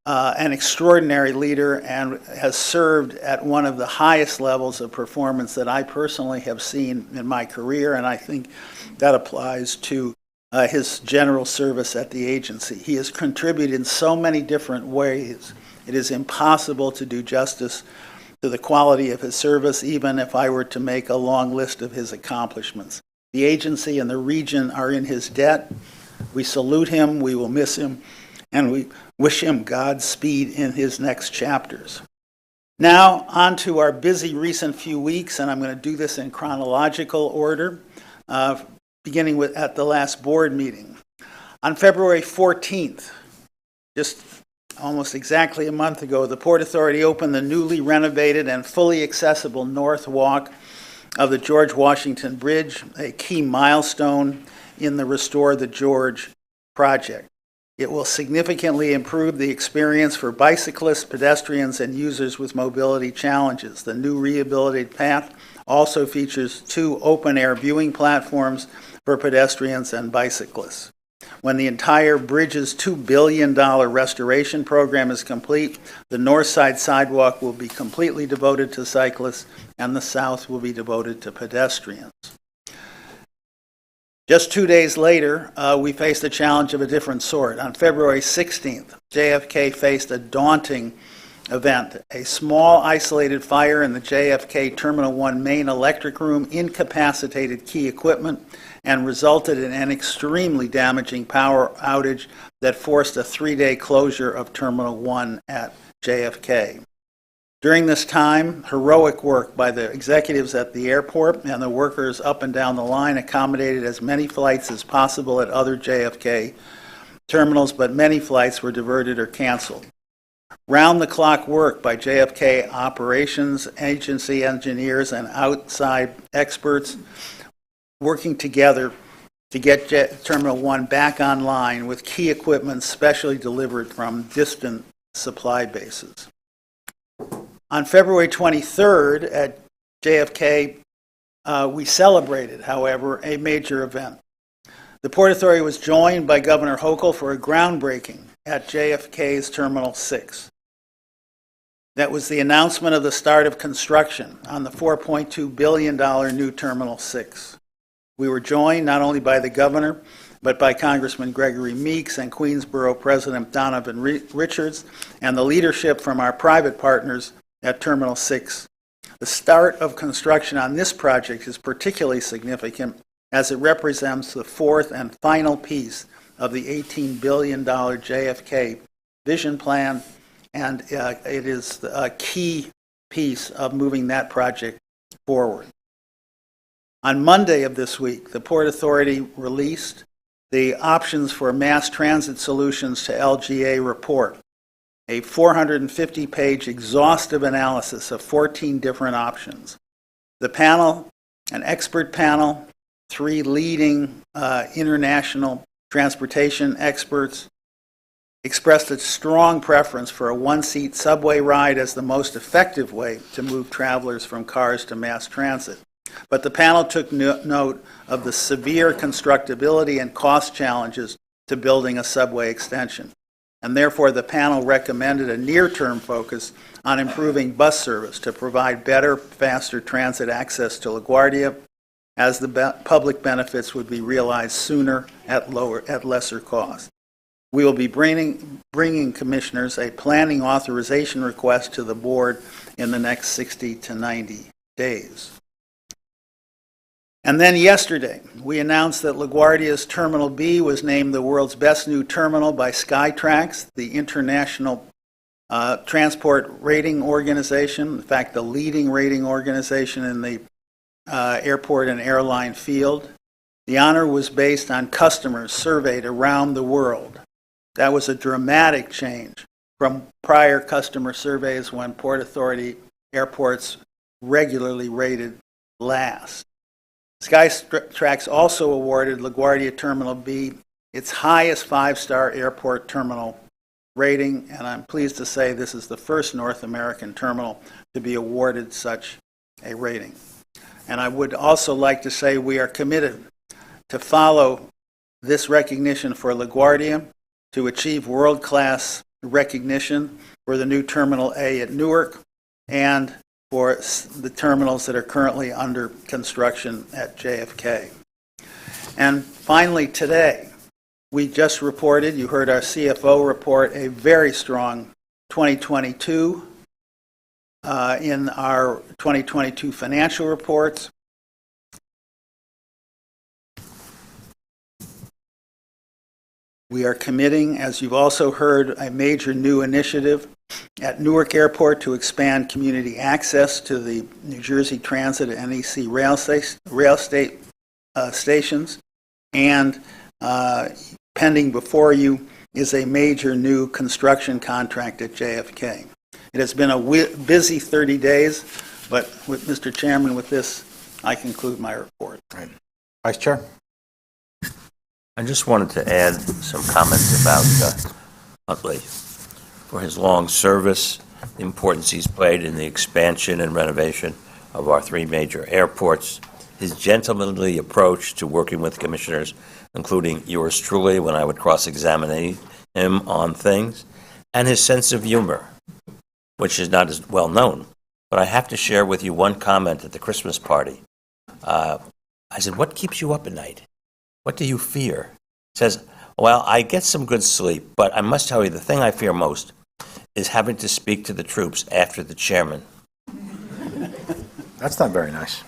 an extraordinary leader and has served at one of the highest levels of performance that I personally have seen in my career, and I think that applies to his general service at the agency. He has contributed in so many different ways. It is impossible to do justice to the quality of his service, even if I were to make a long list of his accomplishments. The agency and the region are in his debt. We salute him, we will miss him, and we wish him Godspeed in his next chapters. Now, on to our busy recent few weeks, and I'm going to do this in chronological order, beginning with at the last board meeting. On February 14th, just almost exactly a month ago, the Port Authority opened the newly renovated and fully accessible North Walk of the George Washington Bridge, a key milestone in the Restore the George project. It will significantly improve the experience for bicyclists, pedestrians, and users with mobility challenges. The new rehabilitated path also features 2 open-air viewing platforms for pedestrians and bicyclists. When the entire bridge's $2 billion restoration program is complete, the north side sidewalk will be completely devoted to cyclists, and the south will be devoted to pedestrians. Just 2 days later, we faced a challenge of a different sort. On February 16th, JFK faced a daunting event. A small isolated fire in the JFK Terminal 1 main electric room incapacitated key equipment and resulted in an extremely damaging power outage that forced a 3-day closure of Terminal 1 at JFK. During this time, heroic work by the executives at the airport and the workers up and down the line accommodated as many flights as possible at other JFK terminals, but many flights were diverted or canceled. Round-the-clock work by JFK operations, agency engineers, and outside experts working together to get Terminal 1 back online with key equipment specially delivered from distant supply bases. On February 23rd at JFK, we celebrated, however, a major event. The Port Authority was joined by Governor Hochul for a groundbreaking at JFK's Terminal 6. That was the announcement of the start of construction on the $4.2 billion new Terminal 6. We were joined not only by the governor, but by Congressman Gregory Meeks and Queensboro President Donovan Richards, and the leadership from our private partners at Terminal 6. The start of construction on this project is particularly significant as it represents the fourth and final piece of the $18 billion JFK vision plan, and it is a key piece of moving that project forward. On Monday of this week, the Port Authority released the Options for Mass Transit Solutions to LGA report, a 450-page exhaustive analysis of 14 different options. The panel, an expert panel, 3 leading international transportation experts, expressed a strong preference for a one-seat subway ride as the most effective way to move travelers from cars to mass transit. But the panel took note of the severe constructability and cost challenges to building a subway extension. And therefore, the panel recommended a near-term focus on improving bus service to provide better, faster transit access to LaGuardia, as the public benefits would be realized sooner at lesser cost. We will be bringing commissioners a planning authorization request to the board in the next 60 to 90 days. And then yesterday, we announced that LaGuardia's Terminal B was named the world's best new terminal by Skytrax, the international transport rating organization, in fact, the leading rating organization in the airport and airline field. The honor was based on customers surveyed around the world. That was a dramatic change from prior customer surveys when Port Authority airports regularly rated last. Skytrax also awarded LaGuardia Terminal B its highest 5-star airport terminal rating, and I'm pleased to say this is the first North American terminal to be awarded such a rating. And I would also like to say we are committed to follow this recognition for LaGuardia to achieve world-class recognition for the new Terminal A at Newark and for the terminals that are currently under construction at JFK. And finally today, we just reported, you heard our CFO report, a very strong 2022 in our 2022 financial reports. We are committing, as you've also heard, a major new initiative at Newark Airport to expand community access to the New Jersey Transit and NEC rail stations. And pending before you is a major new construction contract at JFK. It has been a busy 30 days, but with Mr. Chairman, with this, I conclude my report. Right. Vice Chair? I just wanted to add some comments about Huntley for his long service, the importance he's played in the expansion and renovation of our 3 major airports, his gentlemanly approach to working with commissioners, including yours truly when I would cross-examine him on things, and his sense of humor, which is not as well known. But I have to share with you one comment at the Christmas party. I said, "What keeps you up at night? What do you fear?" He says, "Well, I get some good sleep, but I must tell you the thing I fear most is having to speak to the troops after the chairman." That's not very nice.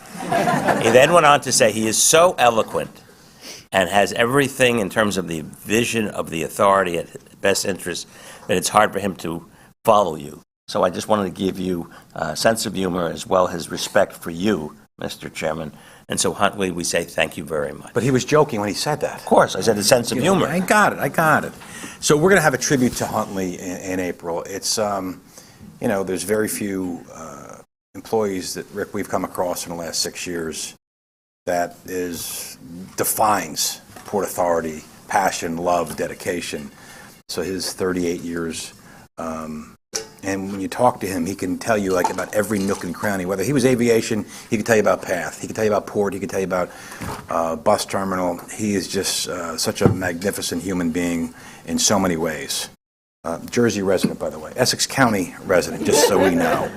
He then went on to say he is so eloquent and has everything in terms of the vision of the authority at best interest that it's hard for him to follow you. So I just wanted to give you a sense of humor as well as respect for you, Mr. Chairman. And so Huntley, we say thank you very much. But he was joking when he said that. Of course, I said a sense of humor. I got it. So we're going to have a tribute to Huntley in April. It's, there's very few employees that, Rick, we've come across in the last 6 years that defines Port Authority, passion, love, dedication. So his 38 years, and when you talk to him, he can tell you like about every nook and cranny. Whether he was aviation, he can tell you about PATH. He can tell you about port. He can tell you about bus terminal. He is just such a magnificent human being in so many ways. Jersey resident, by the way. Essex County resident, just so we know.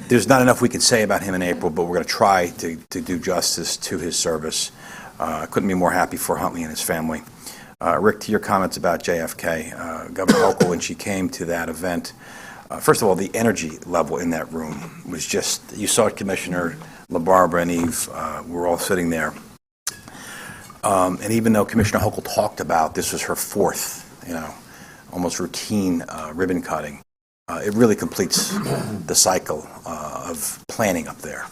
There's not enough we can say about him in April, but we're going to try to do justice to his service. Couldn't be more happy for Huntley and his family. Rick, to your comments about JFK, Governor Hochul, when she came to that event, first of all, the energy level in that room was just, you saw it, Commissioner LaBarbera and Eve, we're all sitting there. And even though Commissioner Hochul talked about this was her fourth, almost routine ribbon cutting, it really completes the cycle of planning up there.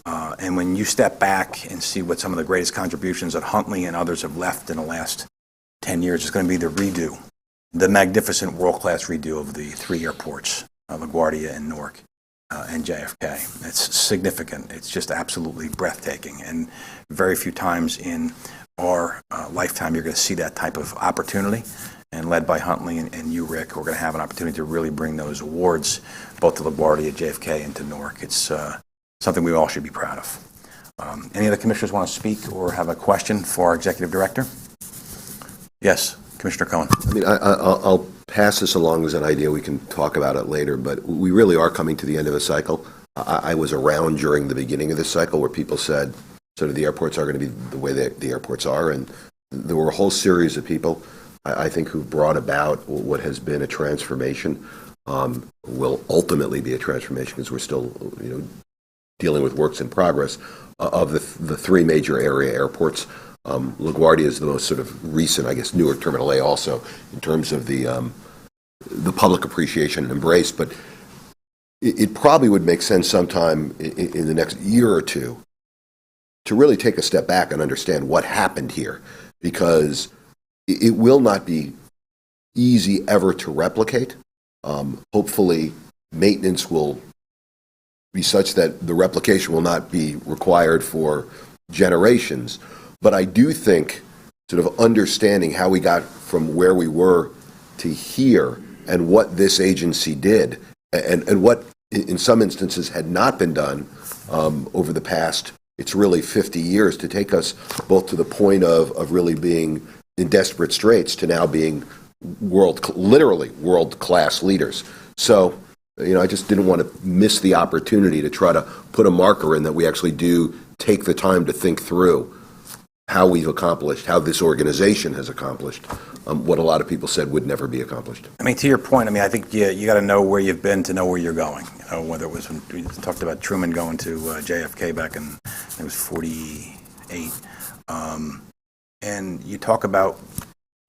And when you step back and see what some of the greatest contributions that Huntley and others have left in the last 10 years, it's going to be the redo, the magnificent world-class redo of the three airports, LaGuardia and Newark and JFK. It's significant. It's just absolutely breathtaking. And very few times in our lifetime you're going to see that type of opportunity. And led by Huntley and you, Rick, we're going to have an opportunity to really bring those awards both to LaGuardia, JFK, and to Newark. It's something we all should be proud of. Any other commissioners want to speak or have a question for our executive director? Yes, Commissioner Cohen. I'll pass this along as an idea. We can talk about it later, but we really are coming to the end of a cycle. I was around during the beginning of this cycle where people said sort of the airports are going to be the way the airports are, and there were a whole series of people, I think, who brought about what has been a transformation, will ultimately be a transformation because we're still, dealing with works in progress of the three major area airports. LaGuardia is the most sort of recent, I guess, Newark Terminal A also in terms of the public appreciation and embrace. But it probably would make sense sometime in the next year or two to really take a step back and understand what happened here, because it will not be easy ever to replicate. Hopefully, maintenance will be such that the replication will not be required for generations. But I do think sort of understanding how we got from where we were to here and what this agency did and what in some instances had not been done over the past, it's really 50 years to take us both to the point of really being in desperate straits to now being literally world-class leaders. So, I just didn't want to miss the opportunity to try to put a marker in that we actually do take the time to think through how we've accomplished, how this organization has accomplished what a lot of people said would never be accomplished. To your point, I think you got to know where you've been to know where you're going. Whether it was when we talked about Truman going to JFK back in, it was 48. And you talk about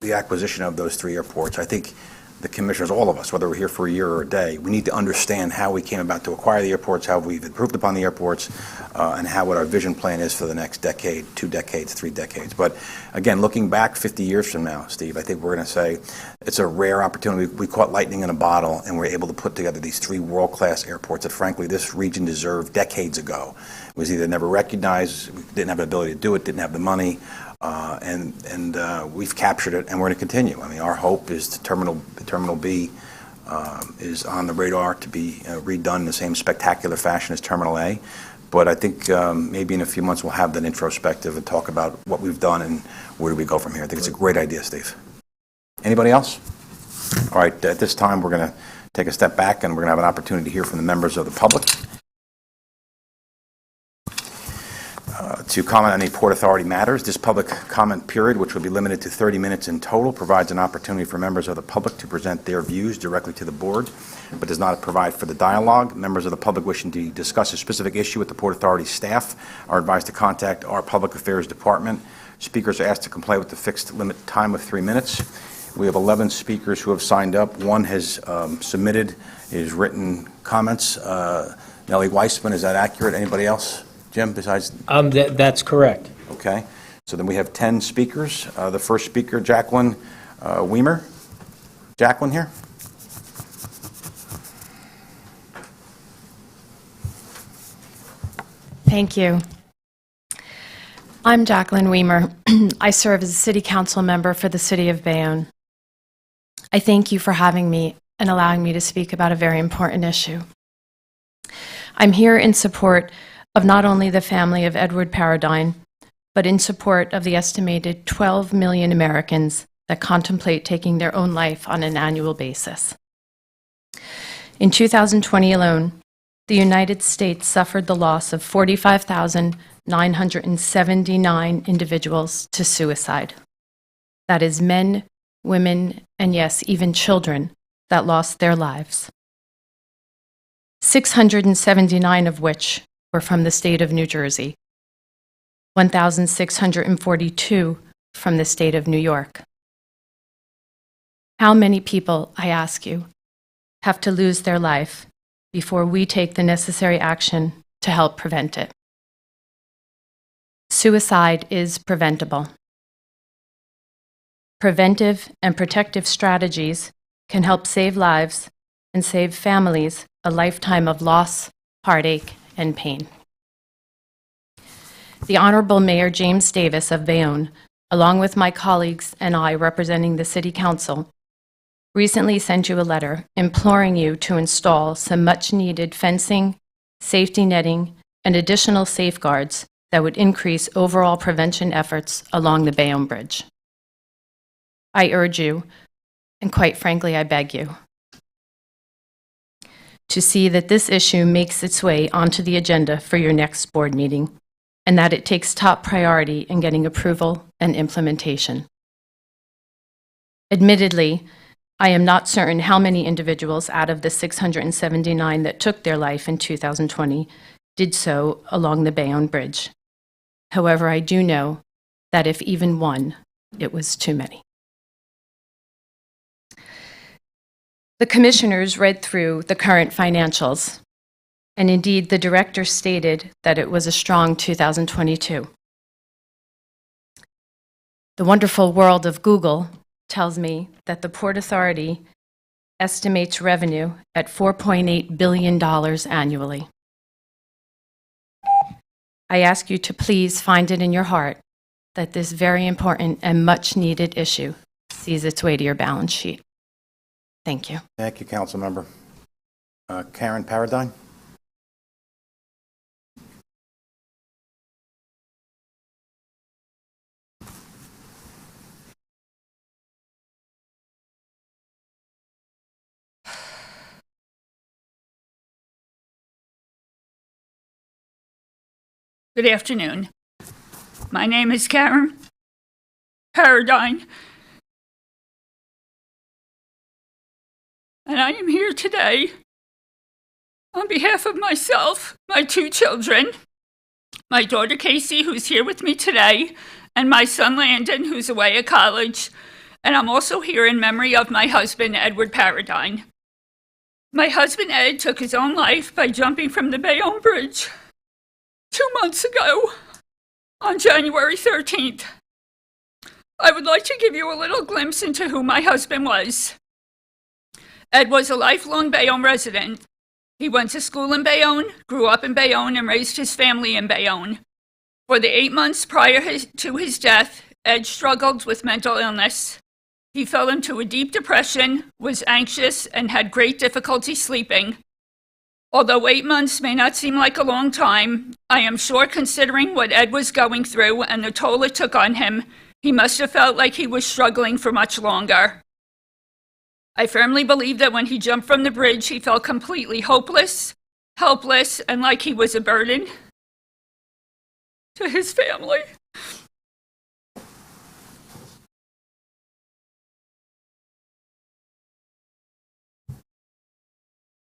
the acquisition of those three airports. I think the commissioners, all of us, whether we're here for a year or a day, we need to understand how we came about to acquire the airports, how we've improved upon the airports, and what our vision plan is for the next decade, 2 decades, 3 decades. But again, looking back 50 years from now, Steve, I think we're going to say it's a rare opportunity. We caught lightning in a bottle, and we're able to put together these 3 world-class airports that, frankly, this region deserved decades ago. It was either never recognized, we didn't have the ability to do it, didn't have the money, and we've captured it, and we're going to continue. Our hope is to Terminal B is on the radar to be redone in the same spectacular fashion as Terminal A. But I think maybe in a few months we'll have that introspective and talk about what we've done and where do we go from here. I think it's a great idea, Steve. Anybody else? All right, at this time we're going to take a step back and we're going to have an opportunity to hear from the members of the public. To comment on any Port Authority matters. This public comment period, which will be limited to 30 minutes in total, provides an opportunity for members of the public to present their views directly to the board, but does not provide for the dialogue. Members of the public wishing to discuss a specific issue with the Port Authority staff are advised to contact our Public Affairs Department. Speakers are asked to comply with the fixed limit time of 3 minutes. We have 11 speakers who have signed up. One has submitted his written comments. Nellie Weissman, is that accurate? Anybody else, Jim, besides? That's correct. Okay. So then we have 10 speakers. The first speaker, Jacqueline Weimer. Jacqueline here. Thank you. I'm Jacqueline Weimer. I serve as a city council member for the city of Bayonne. I thank you for having me and allowing me to speak about a very important issue. I'm here in support of not only the family of Edward Paradine, but in support of the estimated 12 million Americans that contemplate taking their own life on an annual basis. In 2020 alone, the United States suffered the loss of 45,979 individuals to suicide. That is men, women, and yes, even children that lost their lives. 679 of which were from the state of New Jersey, 1,642 from the state of New York. How many people, I ask you, have to lose their life before we take the necessary action to help prevent it? Suicide is preventable. Preventive and protective strategies can help save lives and save families a lifetime of loss, heartache, and pain. The Honorable Mayor James Davis of Bayonne, along with my colleagues and I representing the City Council, recently sent you a letter imploring you to install some much-needed fencing, safety netting, and additional safeguards that would increase overall prevention efforts along the Bayonne Bridge. I urge you, and quite frankly, I beg you, to see that this issue makes its way onto the agenda for your next board meeting, and that it takes top priority in getting approval and implementation. Admittedly, I am not certain how many individuals out of the 679 that took their life in 2020 did so along the Bayonne Bridge. However, I do know that if even one, it was too many. The commissioners read through the current financials, and indeed the director stated that it was a strong 2022. The wonderful world of Google tells me that the Port Authority estimates revenue at $4.8 billion annually. I ask you to please find it in your heart that this very important and much-needed issue sees its way to your balance sheet. Thank you. Thank you, Council Member. Karen Paradine. Good afternoon. My name is Karen Paradine, and I am here today on behalf of myself, my two children, my daughter Casey, who's here with me today, and my son Landon, who's away at college, and I'm also here in memory of my husband, Edward Paradine. My husband, Ed, took his own life by jumping from the Bayonne Bridge 2 months ago on January 13th. I would like to give you a little glimpse into who my husband was. Ed was a lifelong Bayonne resident. He went to school in Bayonne, grew up in Bayonne, and raised his family in Bayonne. For the 8 months prior to his death, Ed struggled with mental illness. He fell into a deep depression, was anxious, and had great difficulty sleeping. Although 8 months may not seem like a long time, I am sure considering what Ed was going through and the toll it took on him, he must have felt like he was struggling for much longer. I firmly believe that when he jumped from the bridge, he felt completely hopeless, helpless, and like he was a burden to his family.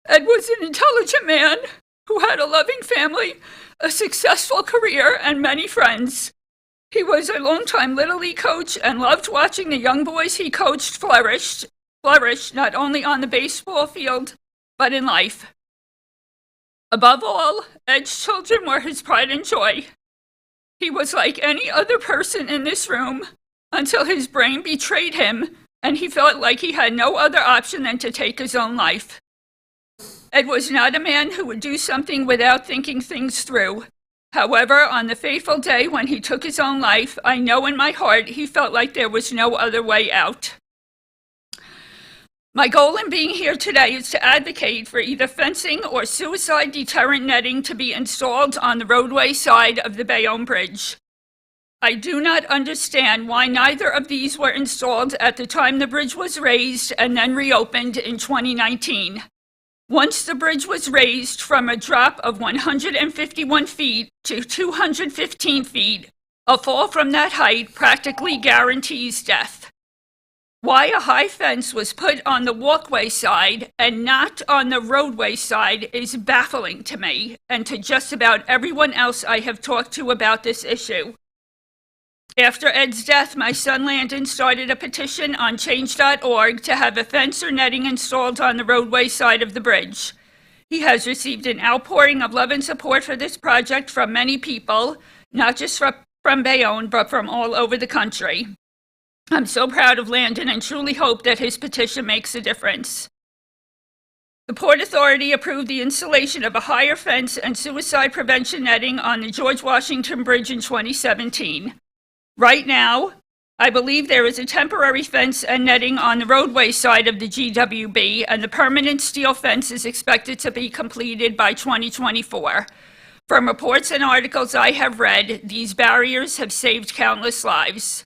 Ed was an intelligent man who had a loving family, a successful career, and many friends. He was a longtime Little League coach and loved watching the young boys he coached flourish not only on the baseball field, but in life. Above all, Ed's children were his pride and joy. He was like any other person in this room until his brain betrayed him and he felt like he had no other option than to take his own life. Ed was not a man who would do something without thinking things through. However, on the fateful day when he took his own life, I know in my heart he felt like there was no other way out. My goal in being here today is to advocate for either fencing or suicide deterrent netting to be installed on the roadway side of the Bayonne Bridge. I do not understand why neither of these were installed at the time the bridge was raised and then reopened in 2019. Once the bridge was raised from a drop of 151 feet to 215 feet, a fall from that height practically guarantees death. Why a high fence was put on the walkway side and not on the roadway side is baffling to me and to just about everyone else I have talked to about this issue. After Ed's death, my son Landon started a petition on change.org to have a fence or netting installed on the roadway side of the bridge. He has received an outpouring of love and support for this project from many people, not just from Bayonne, but from all over the country. I'm so proud of Landon and truly hope that his petition makes a difference. The Port Authority approved the installation of a higher fence and suicide prevention netting on the George Washington Bridge in 2017. Right now, I believe there is a temporary fence and netting on the roadway side of the GWB, and the permanent steel fence is expected to be completed by 2024. From reports and articles I have read, these barriers have saved countless lives.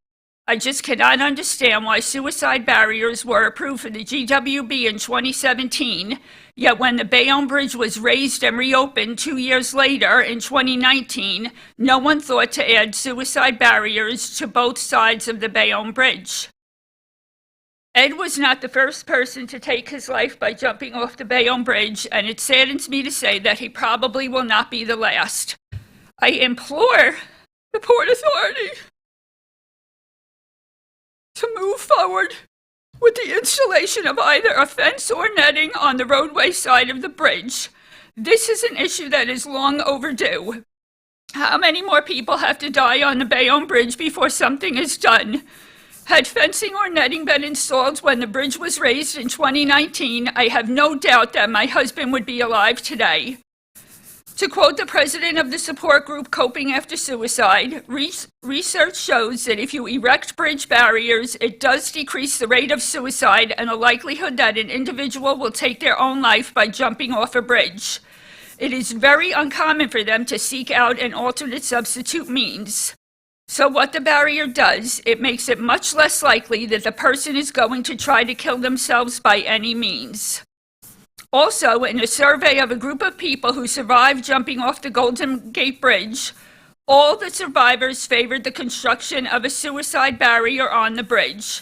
I just cannot understand why suicide barriers were approved for the GWB in 2017, yet when the Bayonne Bridge was raised and reopened 2 years later in 2019, no one thought to add suicide barriers to both sides of the Bayonne Bridge. Ed was not the first person to take his life by jumping off the Bayonne Bridge, and it saddens me to say that he probably will not be the last. I implore the Port Authority to move forward with the installation of either a fence or netting on the roadway side of the bridge. This is an issue that is long overdue. How many more people have to die on the Bayonne Bridge before something is done? Had fencing or netting been installed when the bridge was raised in 2019, I have no doubt that my husband would be alive today. To quote the president of the support group Coping After Suicide, research shows that if you erect bridge barriers, it does decrease the rate of suicide and the likelihood that an individual will take their own life by jumping off a bridge. It is very uncommon for them to seek out an alternate substitute means. So what the barrier does, it makes it much less likely that the person is going to try to kill themselves by any means. Also, in a survey of a group of people who survived jumping off the Golden Gate Bridge, all the survivors favored the construction of a suicide barrier on the bridge.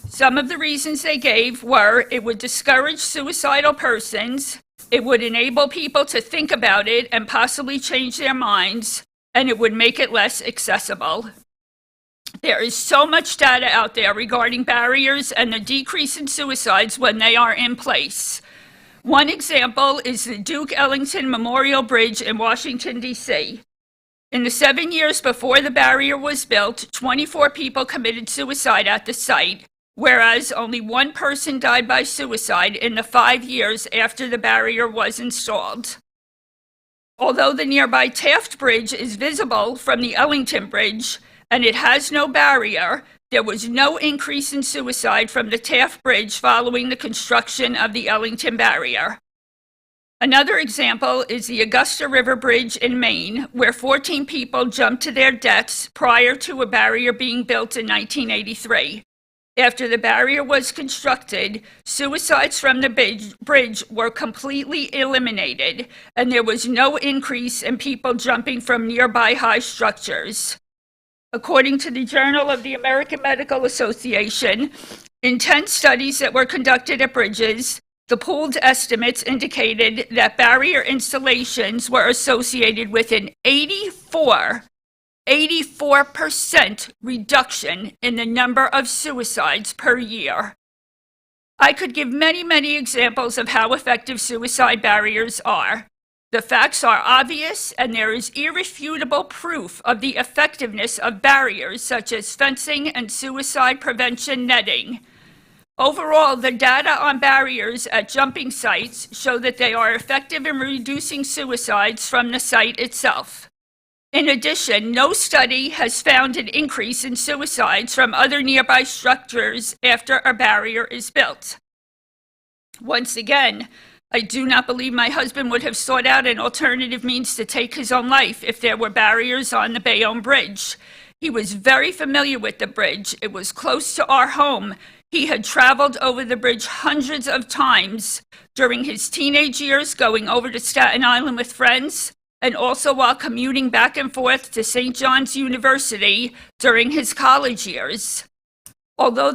Some of the reasons they gave were it would discourage suicidal persons, it would enable people to think about it and possibly change their minds, and it would make it less accessible. There is so much data out there regarding barriers and the decrease in suicides when they are in place. One example is the Duke Ellington Memorial Bridge in Washington, D.C. In the 7 years before the barrier was built, 24 people committed suicide at the site, whereas only one person died by suicide in the 5 years after the barrier was installed. Although the nearby Taft Bridge is visible from the Ellington Bridge, and it has no barrier, there was no increase in suicide from the Taft Bridge following the construction of the Ellington barrier. Another example is the Augusta River Bridge in Maine, where 14 people jumped to their deaths prior to a barrier being built in 1983. After the barrier was constructed, suicides from the bridge were completely eliminated, and there was no increase in people jumping from nearby high structures. According to the Journal of the American Medical Association, in 10 studies that were conducted at bridges, the pooled estimates indicated that barrier installations were associated with an 84% 84% reduction in the number of suicides per year. I could give many, many examples of how effective suicide barriers are. The facts are obvious, and there is irrefutable proof of the effectiveness of barriers such as fencing and suicide prevention netting. Overall, the data on barriers at jumping sites show that they are effective in reducing suicides from the site itself. In addition, no study has found an increase in suicides from other nearby structures after a barrier is built. Once again, I do not believe my husband would have sought out an alternative means to take his own life if there were barriers on the Bayonne Bridge. He was very familiar with the bridge. It was close to our home. He had traveled over the bridge hundreds of times during his teenage years, going over to Staten Island with friends, and also while commuting back and forth to St. John's University during his college years. Although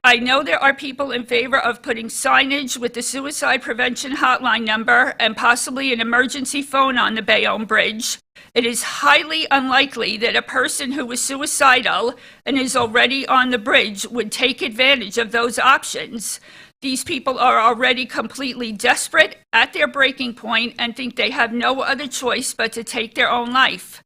I know there are people in favor of putting signage with the suicide prevention hotline number and possibly an emergency phone on the Bayonne Bridge, it is highly unlikely that a person who is suicidal and is already on the bridge would take advantage of those options. These people are already completely desperate, at their breaking point, and think they have no other choice but to take their own life.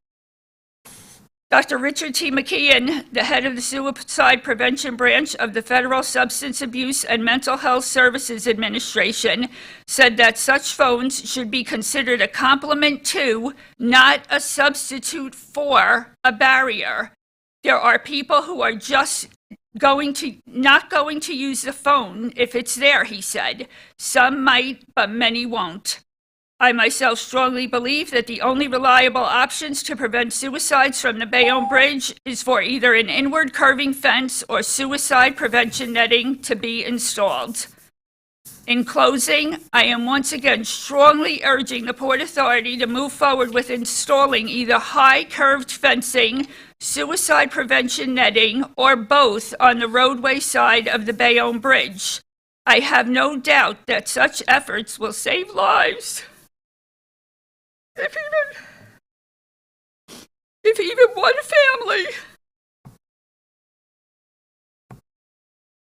Dr. Richard T. McKeon, the head of the Suicide Prevention Branch of the Federal Substance Abuse and Mental Health Services Administration, said that such phones should be considered a complement to, not a substitute for, a barrier. There are people who are just not going to use the phone if it's there, he said. Some might, but many won't. I myself strongly believe that the only reliable options to prevent suicides from the Bayonne Bridge is for either an inward curving fence or suicide prevention netting to be installed. In closing, I am once again strongly urging the Port Authority to move forward with installing either high curved fencing, suicide prevention netting, or both on the roadway side of the Bayonne Bridge. I have no doubt that such efforts will save lives. If even one family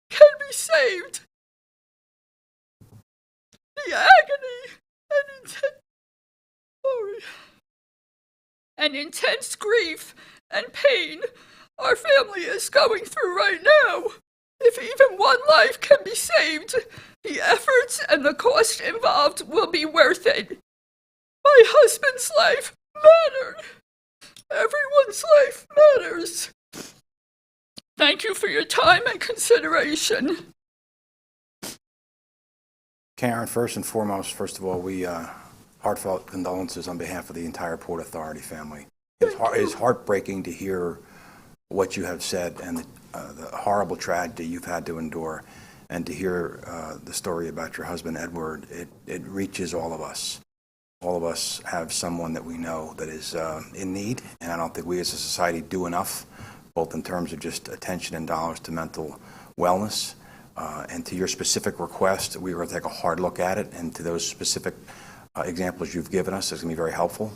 can be saved, the agony and intense grief and pain our family is going through right now, if even one life can be saved, the efforts and the cost involved will be worth it. My husband's life mattered. Everyone's life matters. Thank you for your time and consideration. Karen, first and foremost, first of all, we heartfelt condolences on behalf of the entire Port Authority family. It's heartbreaking to hear what you have said and the horrible tragedy you've had to endure, and to hear the story about your husband, Edward. It reaches all of us. All of us have someone that we know that is in need, and I don't think we as a society do enough, both in terms of just attention and dollars to mental wellness. And to your specific request, we were going to take a hard look at it, and to those specific examples you've given us, it's going to be very helpful.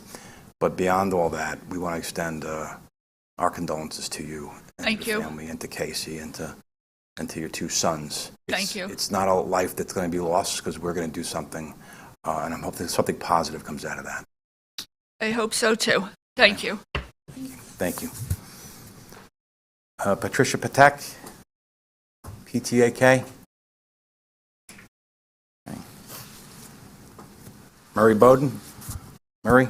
But beyond all that, we want to extend our condolences to you and your family, and to Casey, and to your two sons. Thank you. It's not a life that's going to be lost, because we're going to do something, and I'm hoping something positive comes out of that. I hope so too. Thank you. Thank you. Patricia Patek, PTAK. Okay. Murray Bowden. Murray.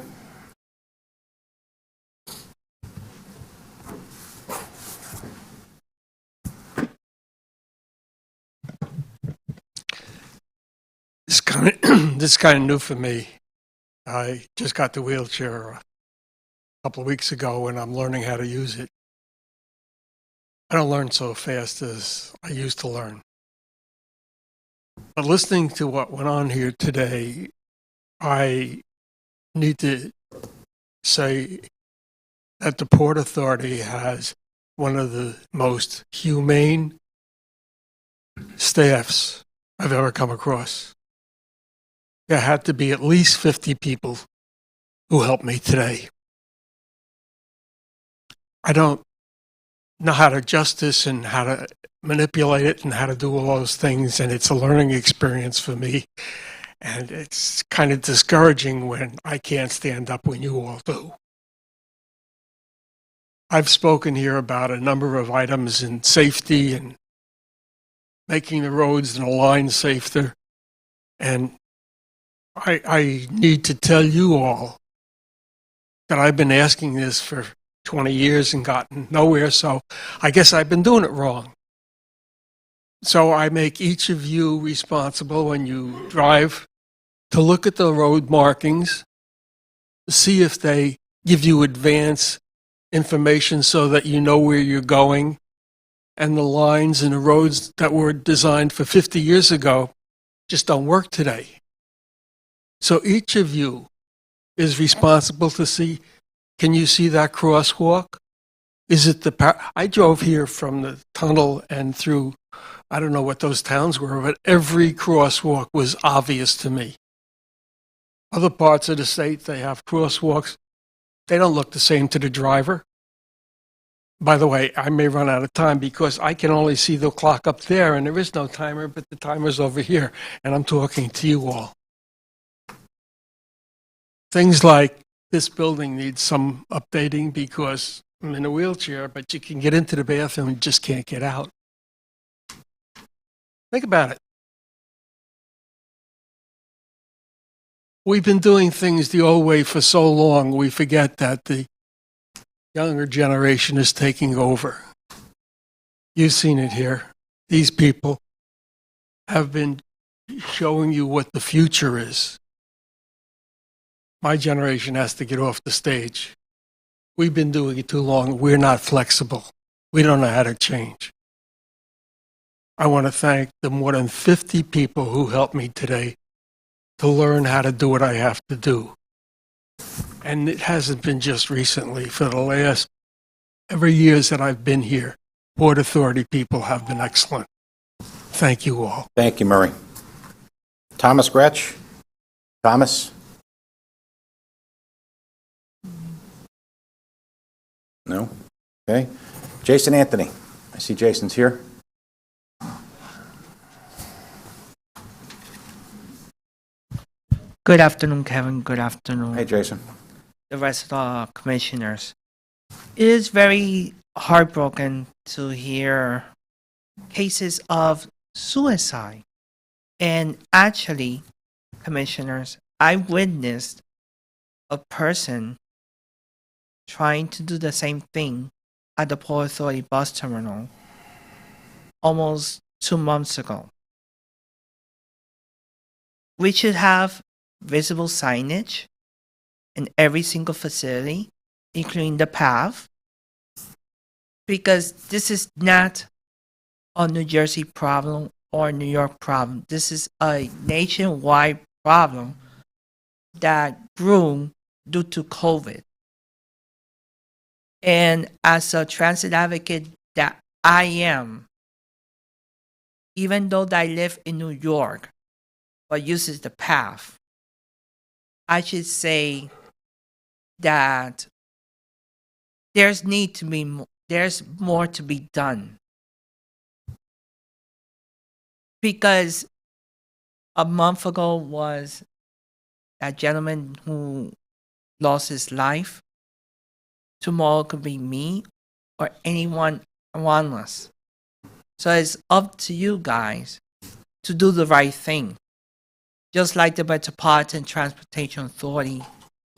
This is kind of new for me. I just got the wheelchair a couple of weeks ago, and I'm learning how to use it. I don't learn so fast as I used to learn. But listening to what went on here today, I need to say that the Port Authority has one of the most humane staffs I've ever come across. There had to be at least 50 people who helped me today. I don't know how to adjust this and how to manipulate it and how to do all those things, and it's a learning experience for me. And it's kind of discouraging when I can't stand up when you all do. I've spoken here about a number of items in safety and making the roads and the lines safer. And I need to tell you all that I've been asking this for 20 years and gotten nowhere, so I guess I've been doing it wrong. So I make each of you responsible when you drive to look at the road markings, see if they give you advance information so that you know where you're going, and the lines and the roads that were designed for 50 years ago just don't work today. So each of you is responsible to see, can you see that crosswalk? Is it I drove here from the tunnel and through, I don't know what those towns were, but every crosswalk was obvious to me. Other parts of the state, they have crosswalks. They don't look the same to the driver. By the way, I may run out of time because I can only see the clock up there and there is no timer, but the timer's over here and I'm talking to you all. Things like this building needs some updating because I'm in a wheelchair, but you can get into the bathroom and just can't get out. Think about it. We've been doing things the old way for so long, we forget that the younger generation is taking over. You've seen it here. These people have been showing you what the future is. My generation has to get off the stage. We've been doing it too long. We're not flexible. We don't know how to change. I want to thank the more than 50 people who helped me today to learn how to do what I have to do. And it hasn't been just recently. For the last every years that I've been here, Port Authority people have been excellent. Thank you all. Thank you, Murray. Thomas Gretsch? Thomas? No? Okay. Jason Anthony. I see Jason's here. Good afternoon, Kevin. Good afternoon. Hey, Jason. The rest of the commissioners. It is very heartbroken to hear cases of suicide. And actually, commissioners, I witnessed a person trying to do the same thing at the Port Authority bus terminal almost 2 months ago. We should have visible signage in every single facility, including the path, because this is not a New Jersey problem or a New York problem. This is a nationwide problem that grew due to COVID. And as a transit advocate that I am, even though I live in New York, but uses the path, I should say that there's more to be done. Because a month ago was that gentleman who lost his life. Tomorrow could be me or anyone around us. So it's up to you guys to do the right thing. Just like the Metropolitan Transportation Authority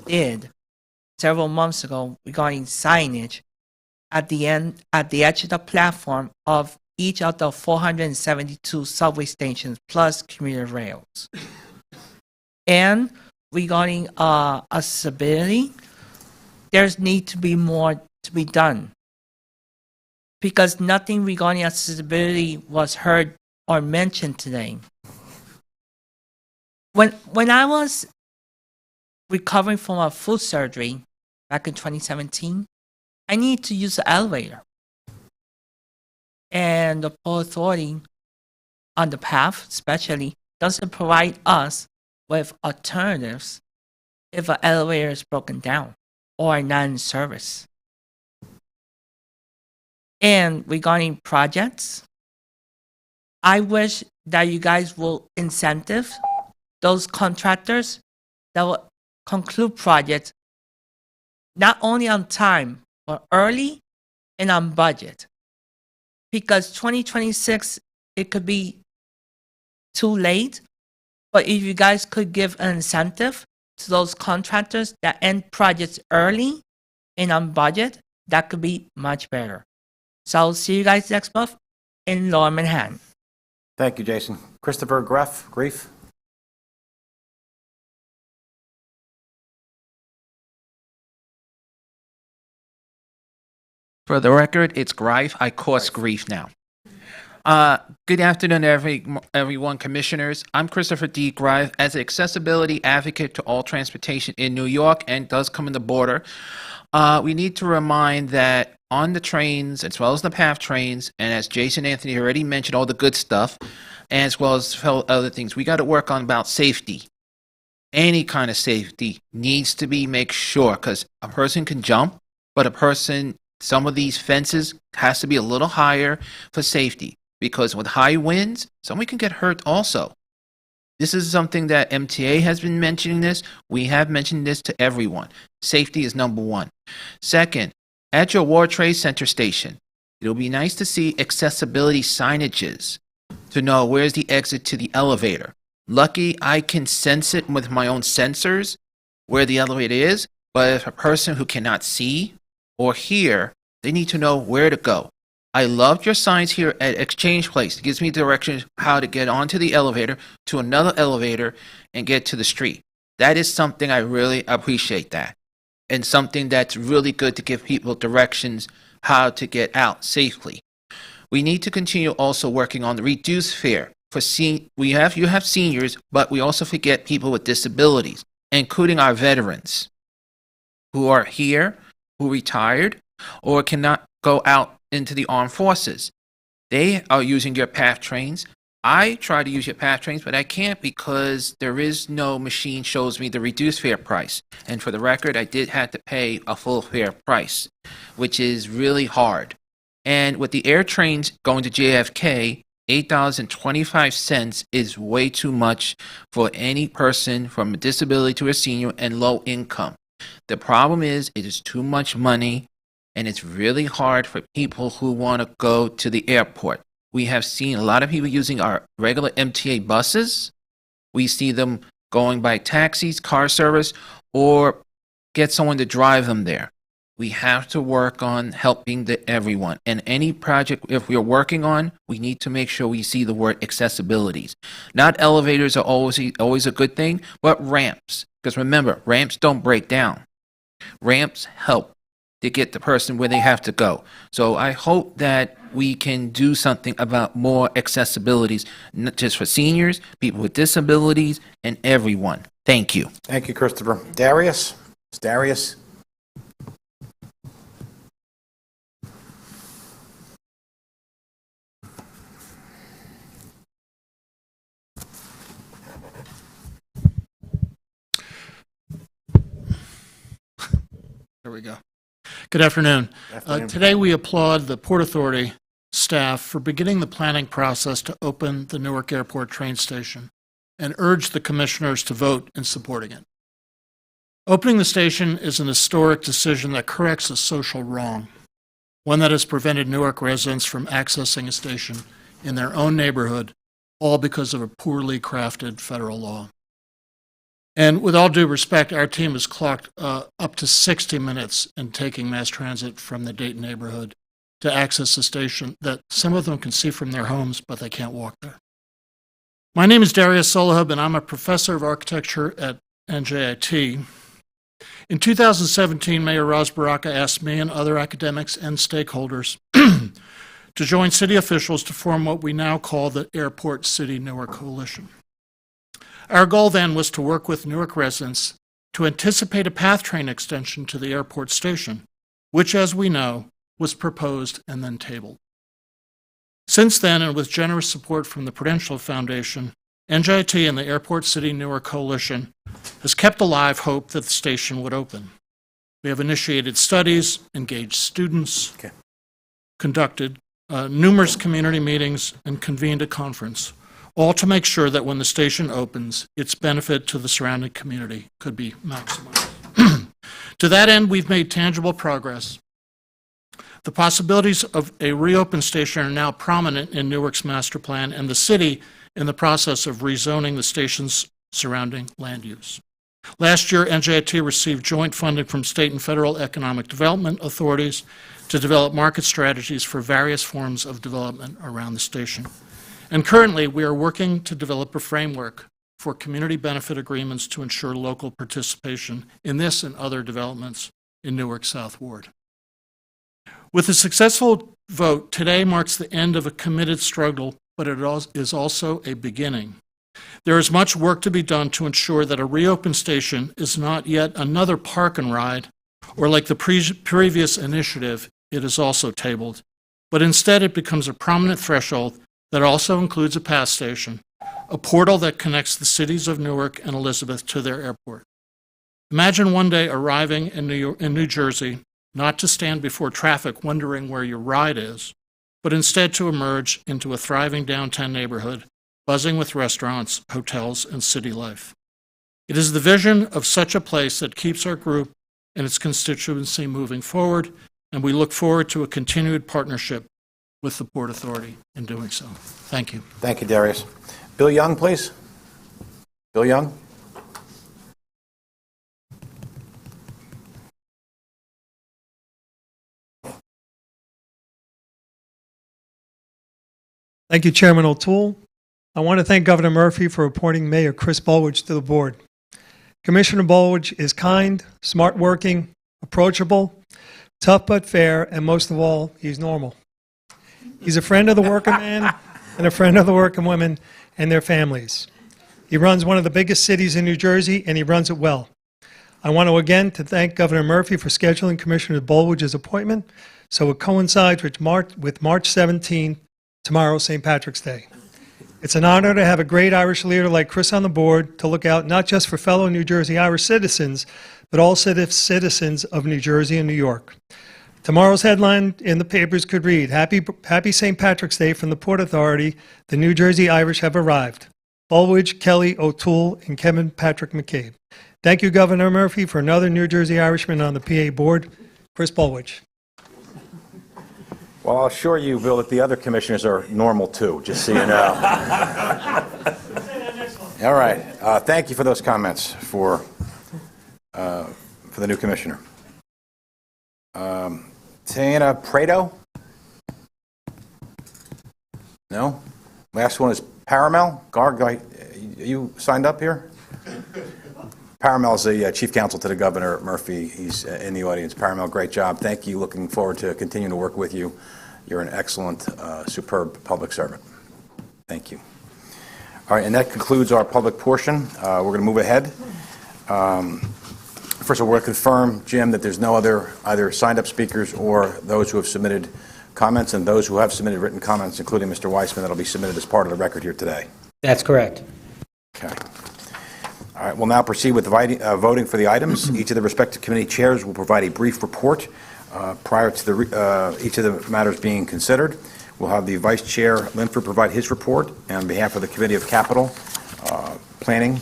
did several months ago regarding signage at the edge of the platform of each of the 472 subway stations plus commuter rails. And regarding accessibility, there's need to be more to be done. Because nothing regarding accessibility was heard or mentioned today. When I was recovering from a foot surgery back in 2017, I needed to use the elevator. And the Port Authority on the path, especially, doesn't provide us with alternatives if an elevator is broken down or not in service. And regarding projects, I wish that you guys will incentive those contractors that will conclude projects not only on time, but early and on budget. Because 2026, it could be too late. But if you guys could give an incentive to those contractors that end projects early and on budget, that could be much better. So I'll see you guys next month in Lower Manhattan. Thank you, Jason. Christopher Grief? For the record, it's Greif. I cause grief now. Good afternoon, everyone, commissioners. I'm Christopher D. Greif. As an accessibility advocate to all transportation in New York and does come in the border, we need to remind that on the trains, as well as the PATH trains, and as Jason Anthony already mentioned, all the good stuff, as well as other things, we got to work on about safety. Any kind of safety needs to be make sure, because a person can jump, but some of these fences has to be a little higher for safety, because with high winds, somebody can get hurt also. This is something that MTA has been mentioning this. We have mentioned this to everyone. Safety is number one. Second, at your World Trade Center station, it'll be nice to see accessibility signages to know where's the exit to the elevator. Lucky I can sense it with my own sensors where the elevator is, but if a person who cannot see or hear, they need to know where to go. I loved your signs here at Exchange Place. It gives me directions how to get onto the elevator, to another elevator, and get to the street. That is something I really appreciate that. And something that's really good to give people directions how to get out safely. We need to continue also working on the reduced fare. You have seniors, but we also forget people with disabilities, including our veterans who are here, who retired, or cannot go out into the armed forces. They are using your PATH trains. I try to use your PATH trains, but I can't because there is no machine shows me the reduced fare price. And for the record, I did have to pay a full fare price, which is really hard. And with the air trains going to JFK, $8.25 is way too much for any person from a disability to a senior and low income. The problem is it is too much money, and it's really hard for people who want to go to the airport. We have seen a lot of people using our regular MTA buses. We see them going by taxis, car service, or get someone to drive them there. We have to work on helping everyone. And any project, if we're working on, we need to make sure we see the word accessibilities. Not elevators are always a good thing, but ramps. Because remember, ramps don't break down. Ramps help to get the person where they have to go. So I hope that we can do something about more accessibilities, not just for seniors, people with disabilities, and everyone. Thank you. Thank you, Christopher. Darius? It's Darius? There we go. Good afternoon. Today we applaud the Port Authority staff for beginning the planning process to open the Newark Airport train station and urge the commissioners to vote in supporting it. Opening the station is an historic decision that corrects a social wrong, one that has prevented Newark residents from accessing a station in their own neighborhood, all because of a poorly crafted federal law. And with all due respect, our team has clocked up to 60 minutes in taking mass transit from the Dayton neighborhood to access the station that some of them can see from their homes, but they can't walk there. My name is Darius Solahub, and I'm a professor of architecture at NJIT. In 2017, Mayor Ras Baraka asked me and other academics and stakeholders to join city officials to form what we now call the Airport City Newark Coalition. Our goal then was to work with Newark residents to anticipate a PATH train extension to the airport station, which, as we know, was proposed and then tabled. Since then, and with generous support from the Prudential Foundation, NJIT and the Airport City Newark Coalition has kept alive hope that the station would open. We have initiated studies, engaged students, conducted numerous community meetings and convened a conference, all to make sure that when the station opens, its benefit to the surrounding community could be maximized. To that end, we've made tangible progress. The possibilities of a reopened station are now prominent in Newark's master plan and the city in the process of rezoning the station's surrounding land use. Last year, NJIT received joint funding from state and federal economic development authorities to develop market strategies for various forms of development around the station. And currently, we are working to develop a framework for community benefit agreements to ensure local participation in this and other developments in Newark South Ward. With a successful vote, today marks the end of a committed struggle, but it is also a beginning. There is much work to be done to ensure that a reopened station is not yet another park and ride, or like the previous initiative, it is also tabled, but instead it becomes a prominent threshold that also includes a pass station, a portal that connects the cities of Newark and Elizabeth to their airport. Imagine one day arriving in New Jersey, not to stand before traffic wondering where your ride is, but instead to emerge into a thriving downtown neighborhood, buzzing with restaurants, hotels, and city life. It is the vision of such a place that keeps our group and its constituency moving forward, and we look forward to a continued partnership with the Port Authority in doing so. Thank you. Thank you, Darius. Bill Young, please. Bill Young. Thank you, Chairman O'Toole. I want to thank Governor Murphy for appointing Mayor Chris Bulwich to the board. Commissioner Bulwich is kind, smart working, approachable, tough but fair, and most of all, he's normal. He's a friend of the working man and a friend of the working women and their families. He runs one of the biggest cities in New Jersey, and he runs it well. I want to again thank Governor Murphy for scheduling Commissioner Bulwich's appointment so it coincides with March 17th, tomorrow, St. Patrick's Day. It's an honor to have a great Irish leader like Chris on the board to look out not just for fellow New Jersey Irish citizens, but also the citizens of New Jersey and New York. Tomorrow's headline in the papers could read, Happy St. Patrick's Day from the Port Authority. The New Jersey Irish have arrived. Bulwich, Kelly, O'Toole, and Kevin Patrick McCabe. Thank you, Governor Murphy, for another New Jersey Irishman on the PA board, Chris Bulwich. Well, I'll assure you, Bill, that the other commissioners are normal too, just so you know. All right. Thank you for those comments for the new commissioner. Tana Prado? No? Last one is Paramel. Garg, are you signed up here? Paramel is the chief counsel to the Governor Murphy. He's in the audience. Paramel, great job. Thank you. Looking forward to continuing to work with you. You're an excellent, superb public servant. Thank you. All right, and that concludes our public portion. We're going to move ahead. First of all, we're going to confirm, Jim, that there's no other either signed-up speakers or those who have submitted comments, and those who have submitted written comments, including Mr. Weissman, that'll be submitted as part of the record here today. That's correct. Okay. All right, we'll now proceed with voting for the items. Each of the respective committee chairs will provide a brief report prior to each of the matters being considered. We'll have the Vice Chair Linford provide his report on behalf of the Committee of Capital, Planning,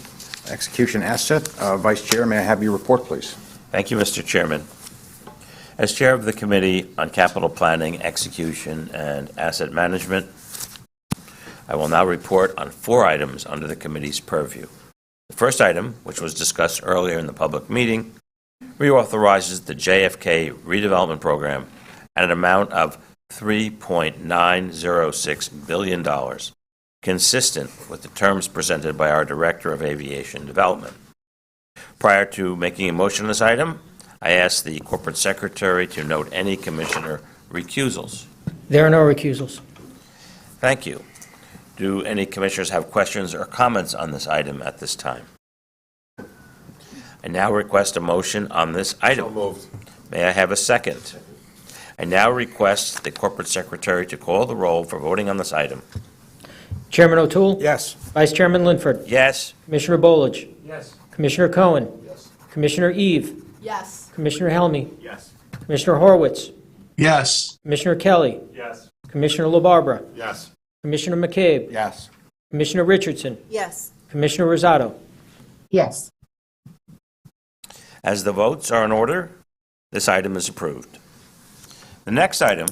Execution, Asset. Vice Chair, may I have your report, please? Thank you, Mr. Chairman. As Chair of the Committee on Capital Planning, Execution, and Asset Management, I will now report on 4 items under the committee's purview. The first item, which was discussed earlier in the public meeting, reauthorizes the JFK redevelopment program at an amount of $3.906 billion, consistent with the terms presented by our Director of Aviation Development. Prior to making a motion on this item, I ask the Corporate Secretary to note any Commissioner recusals. There are no recusals. Thank you. Do any Commissioners have questions or comments on this item at this time? I now request a motion on this item. So moved. May I have a second? I now request the Corporate Secretary to call the roll for voting on this item. Chairman O'Toole? Yes. Vice Chairman Linford? Yes. Commissioner Bulwich? Yes. Commissioner Cohen? Yes. Commissioner Eve? Yes. Commissioner Helmy? Yes. Commissioner Horwitz? Yes. Commissioner Kelly. Yes. Commissioner LaBarbera. Yes. Commissioner McCabe. Yes. Commissioner Richardson. Yes. Commissioner Rosado. Yes. As the votes are in order, this item is approved. The next item,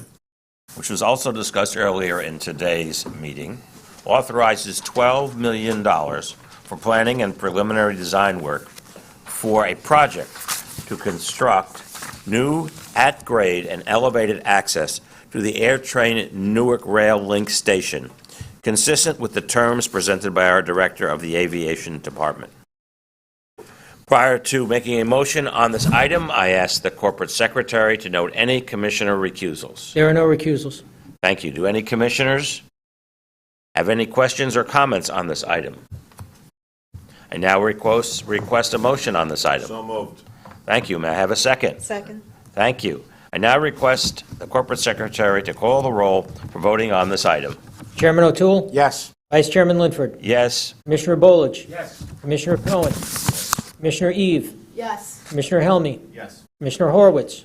which was also discussed earlier in today's meeting, authorizes $12 million for planning and preliminary design work for a project to construct new at-grade and elevated access to the AirTrain Newark Rail Link Station, consistent with the terms presented by our Director of the Aviation Department. Prior to making a motion on this item, I ask the Corporate Secretary to note any commissioner recusals. There are no recusals. Thank you. Do any commissioners have any questions or comments on this item? I now request a motion on this item. So moved. Thank you. May I have a second? Second. Thank you. I now request the Corporate Secretary to call the roll for voting on this item. Chairman O'Toole? Yes. Vice Chairman Linford? Yes. Commissioner Bolich? Yes. Commissioner Cohen? Commissioner Eve? Yes. Commissioner Helmy? Yes. Commissioner Horwitz?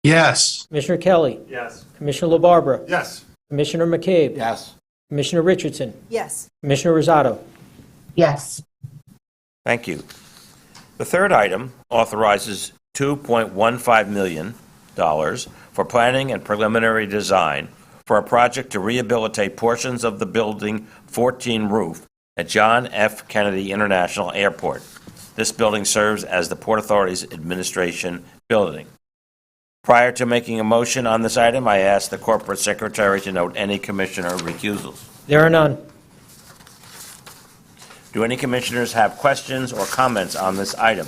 Yes. Commissioner Kelly? Yes. Commissioner LaBarbera? Yes. Commissioner McCabe? Yes. Commissioner Richardson? Yes. Commissioner Rosado? Yes. Thank you. The third item authorizes $2.15 million for planning and preliminary design for a project to rehabilitate portions of the Building 14 roof at John F. Kennedy International Airport. This building serves as the Port Authority's administration building. Prior to making a motion on this item, I ask the Corporate Secretary to note any commissioner recusals. There are none. Do any commissioners have questions or comments on this item?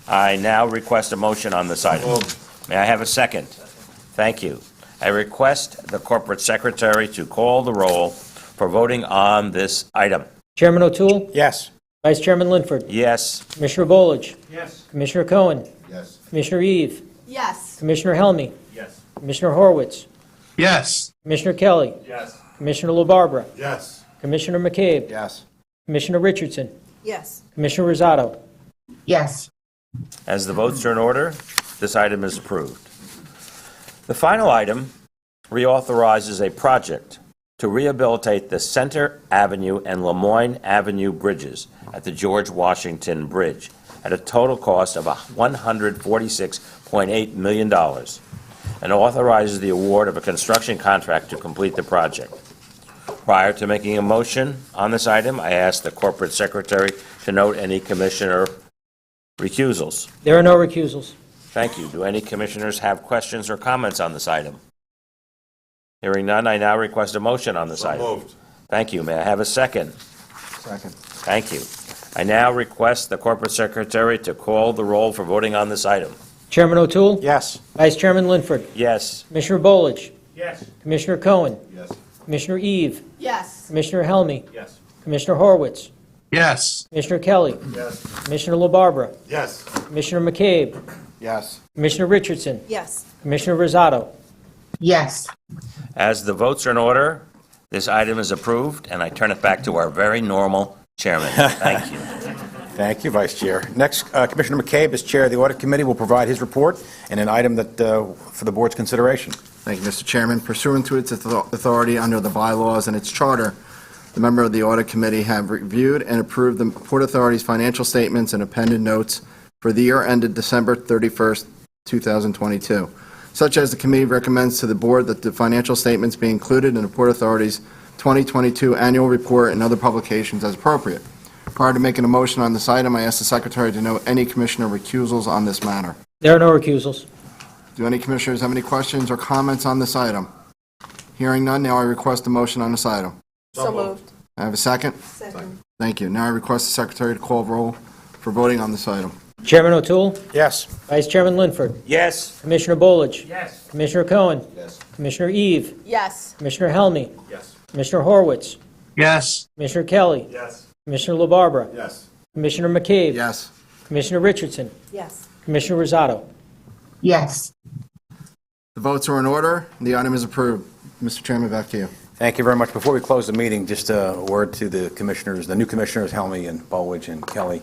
I now request a motion on this item. May I have a second? Thank you. I request the Corporate Secretary to call the roll for voting on this item. Chairman O'Toole? Yes. Vice Chairman Linford? Yes. Commissioner Bolich? Yes. Commissioner Cohen? Yes. Commissioner Eve? Yes. Commissioner Helmy? Yes. Commissioner Horwitz? Yes. Commissioner Kelly? Yes. Commissioner LaBarbera? Yes. Commissioner McCabe? Yes. Commissioner Richardson? Yes. Commissioner Rosado? Yes. As the votes are in order, this item is approved. The final item reauthorizes a project to rehabilitate the Center Avenue and Lemoyne Avenue bridges at the George Washington Bridge at a total cost of $146.8 million and authorizes the award of a construction contract to complete the project. Prior to making a motion on this item, I ask the Corporate Secretary to note any commissioner recusals. There are no recusals. Thank you. Do any commissioners have questions or comments on this item? Hearing none, I now request a motion on this item. Moved. Thank you. May I have a second? Second. Thank you. I now request the Corporate Secretary to call the roll for voting on this item. Chairman O'Toole? Yes. Vice Chairman Linford? Yes. Commissioner Bolich? Yes. Commissioner Cohen? Yes. Commissioner Eve? Yes. Commissioner Helmy? Yes. Commissioner Horwitz? Yes. Commissioner Kelly? Yes. Commissioner LaBarbera? Yes. Commissioner McCabe? Yes. Commissioner Richardson? Yes. Commissioner Rosado? Yes. As the votes are in order, this item is approved, and I turn it back to our very normal chairman. Thank you. Thank you, Vice Chair. Next, Commissioner McCabe, as Chair of the Audit Committee, will provide his report and an item that for the board's consideration. Thank you, Mr. Chairman. Pursuant to its authority under the bylaws and its charter, the member of the Audit Committee have reviewed and approved the Port Authority's financial statements and appended notes for the year ended December 31st, 2022. Such as the committee recommends to the board that the financial statements be included in the Port Authority's 2022 annual report and other publications as appropriate. Prior to making a motion on this item, I ask the Secretary to note any commissioner recusals on this matter. There are no recusals. Do any commissioners have any questions or comments on this item? Hearing none, now I request a motion on this item. So moved. I have a second? Second. Thank you. Now I request the Secretary to call roll for voting on this item. Chairman O'Toole? Yes. Vice Chairman Linford? Yes. Commissioner Bolich? Yes. Commissioner Cohen? Yes. Commissioner Eve? Yes. Commissioner Helmy? Yes. Commissioner Horwitz? Yes. Commissioner Kelly? Yes. Commissioner LaBarbera? Yes. Commissioner McCabe? Yes. Commissioner Richardson? Yes. Commissioner Rosado? Yes. The votes are in order. The item is approved. Mr. Chairman, back to you. Thank you very much. Before we close the meeting, just a word to the commissioners, the new commissioners, Helmy and Bolwich and Kelly.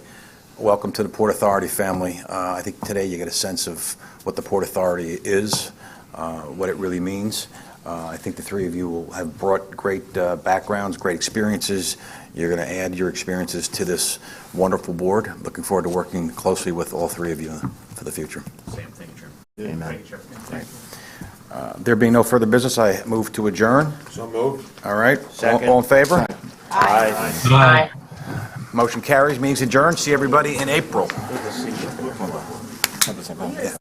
welcome to the Port Authority family. I think today you get a sense of what the Port Authority is, what it really means. I think the three of you will have brought great backgrounds, great experiences. You're going to add your experiences to this wonderful board. Looking forward to working closely with all three of you for the future. Same thing, Chairman. Amen. There being no further business, I move to adjourn. So moved. All right. Second. All in favor? Aye. Motion carries. Meeting's adjourned. See everybody in April. Yeah.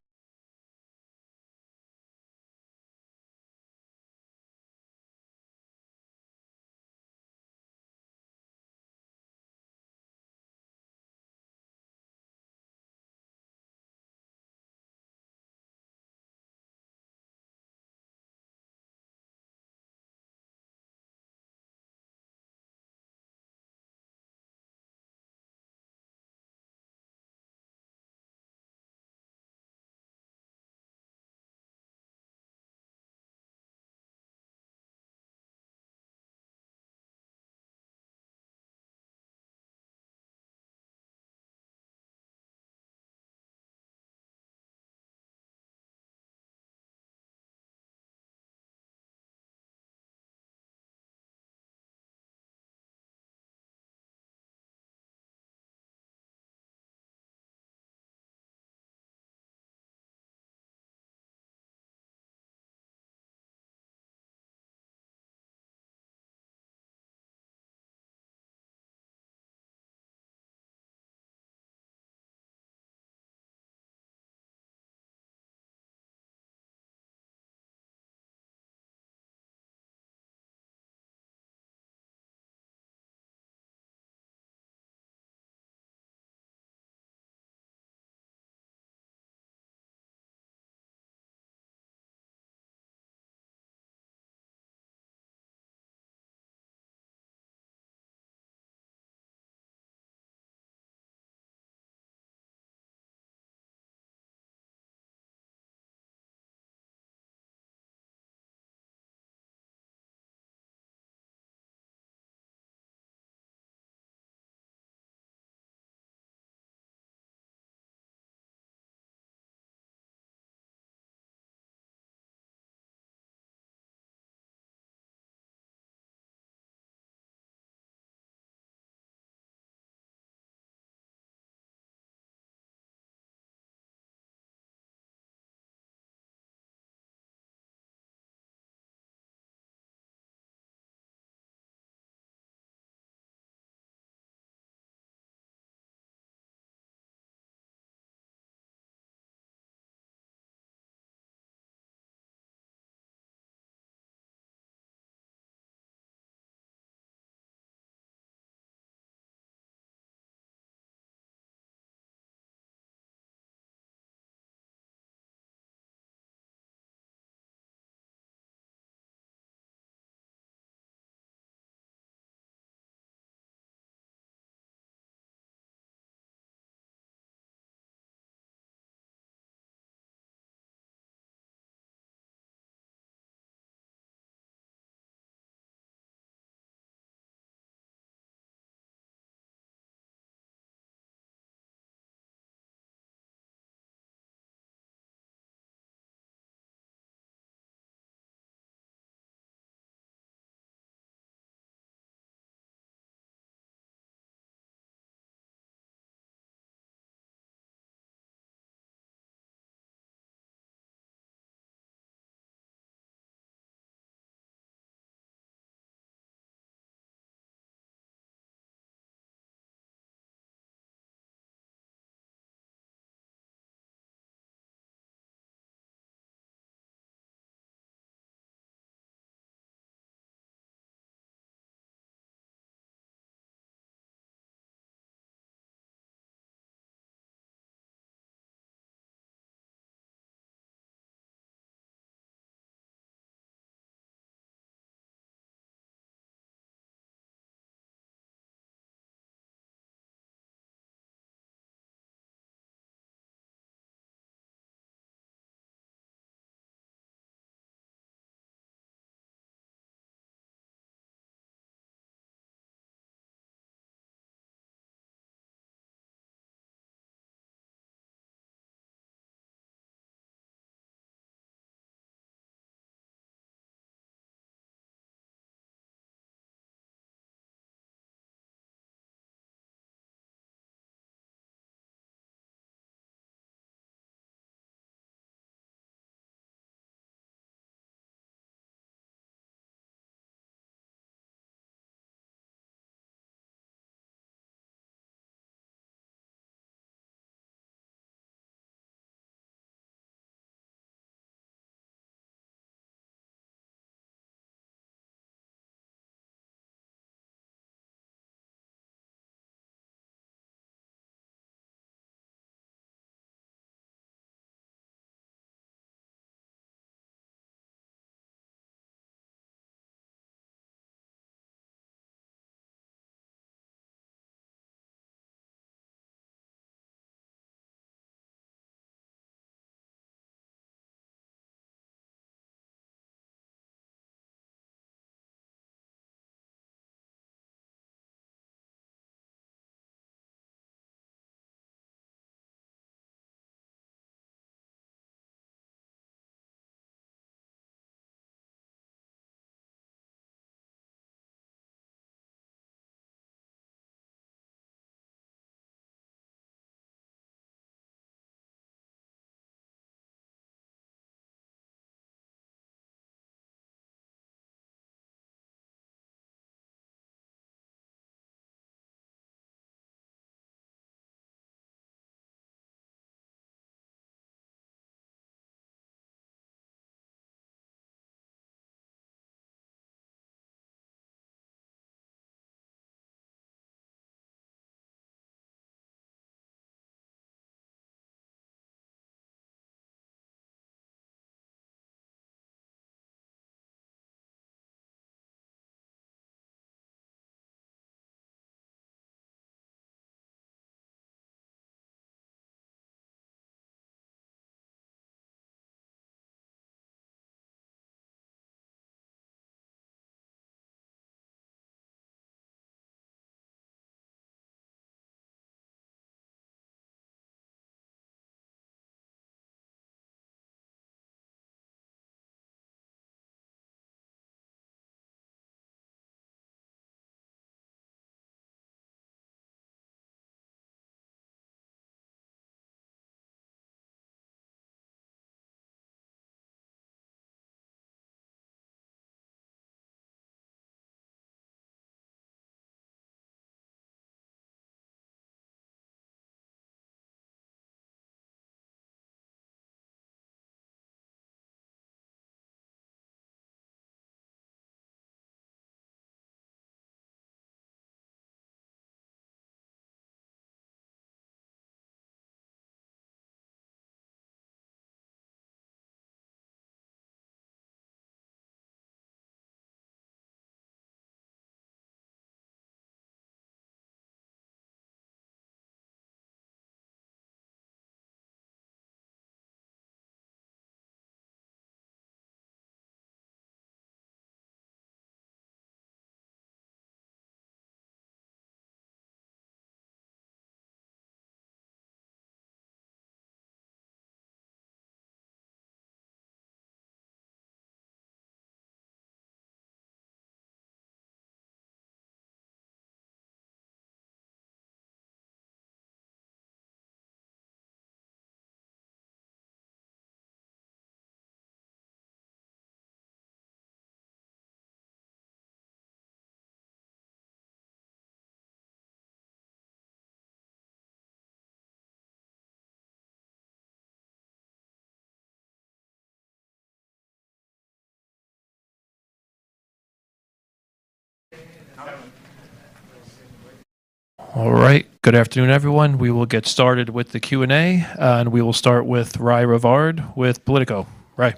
All right. Good afternoon, everyone. We will get started with the Q&A, and we will start with Rai Rivard with Politico. Rai.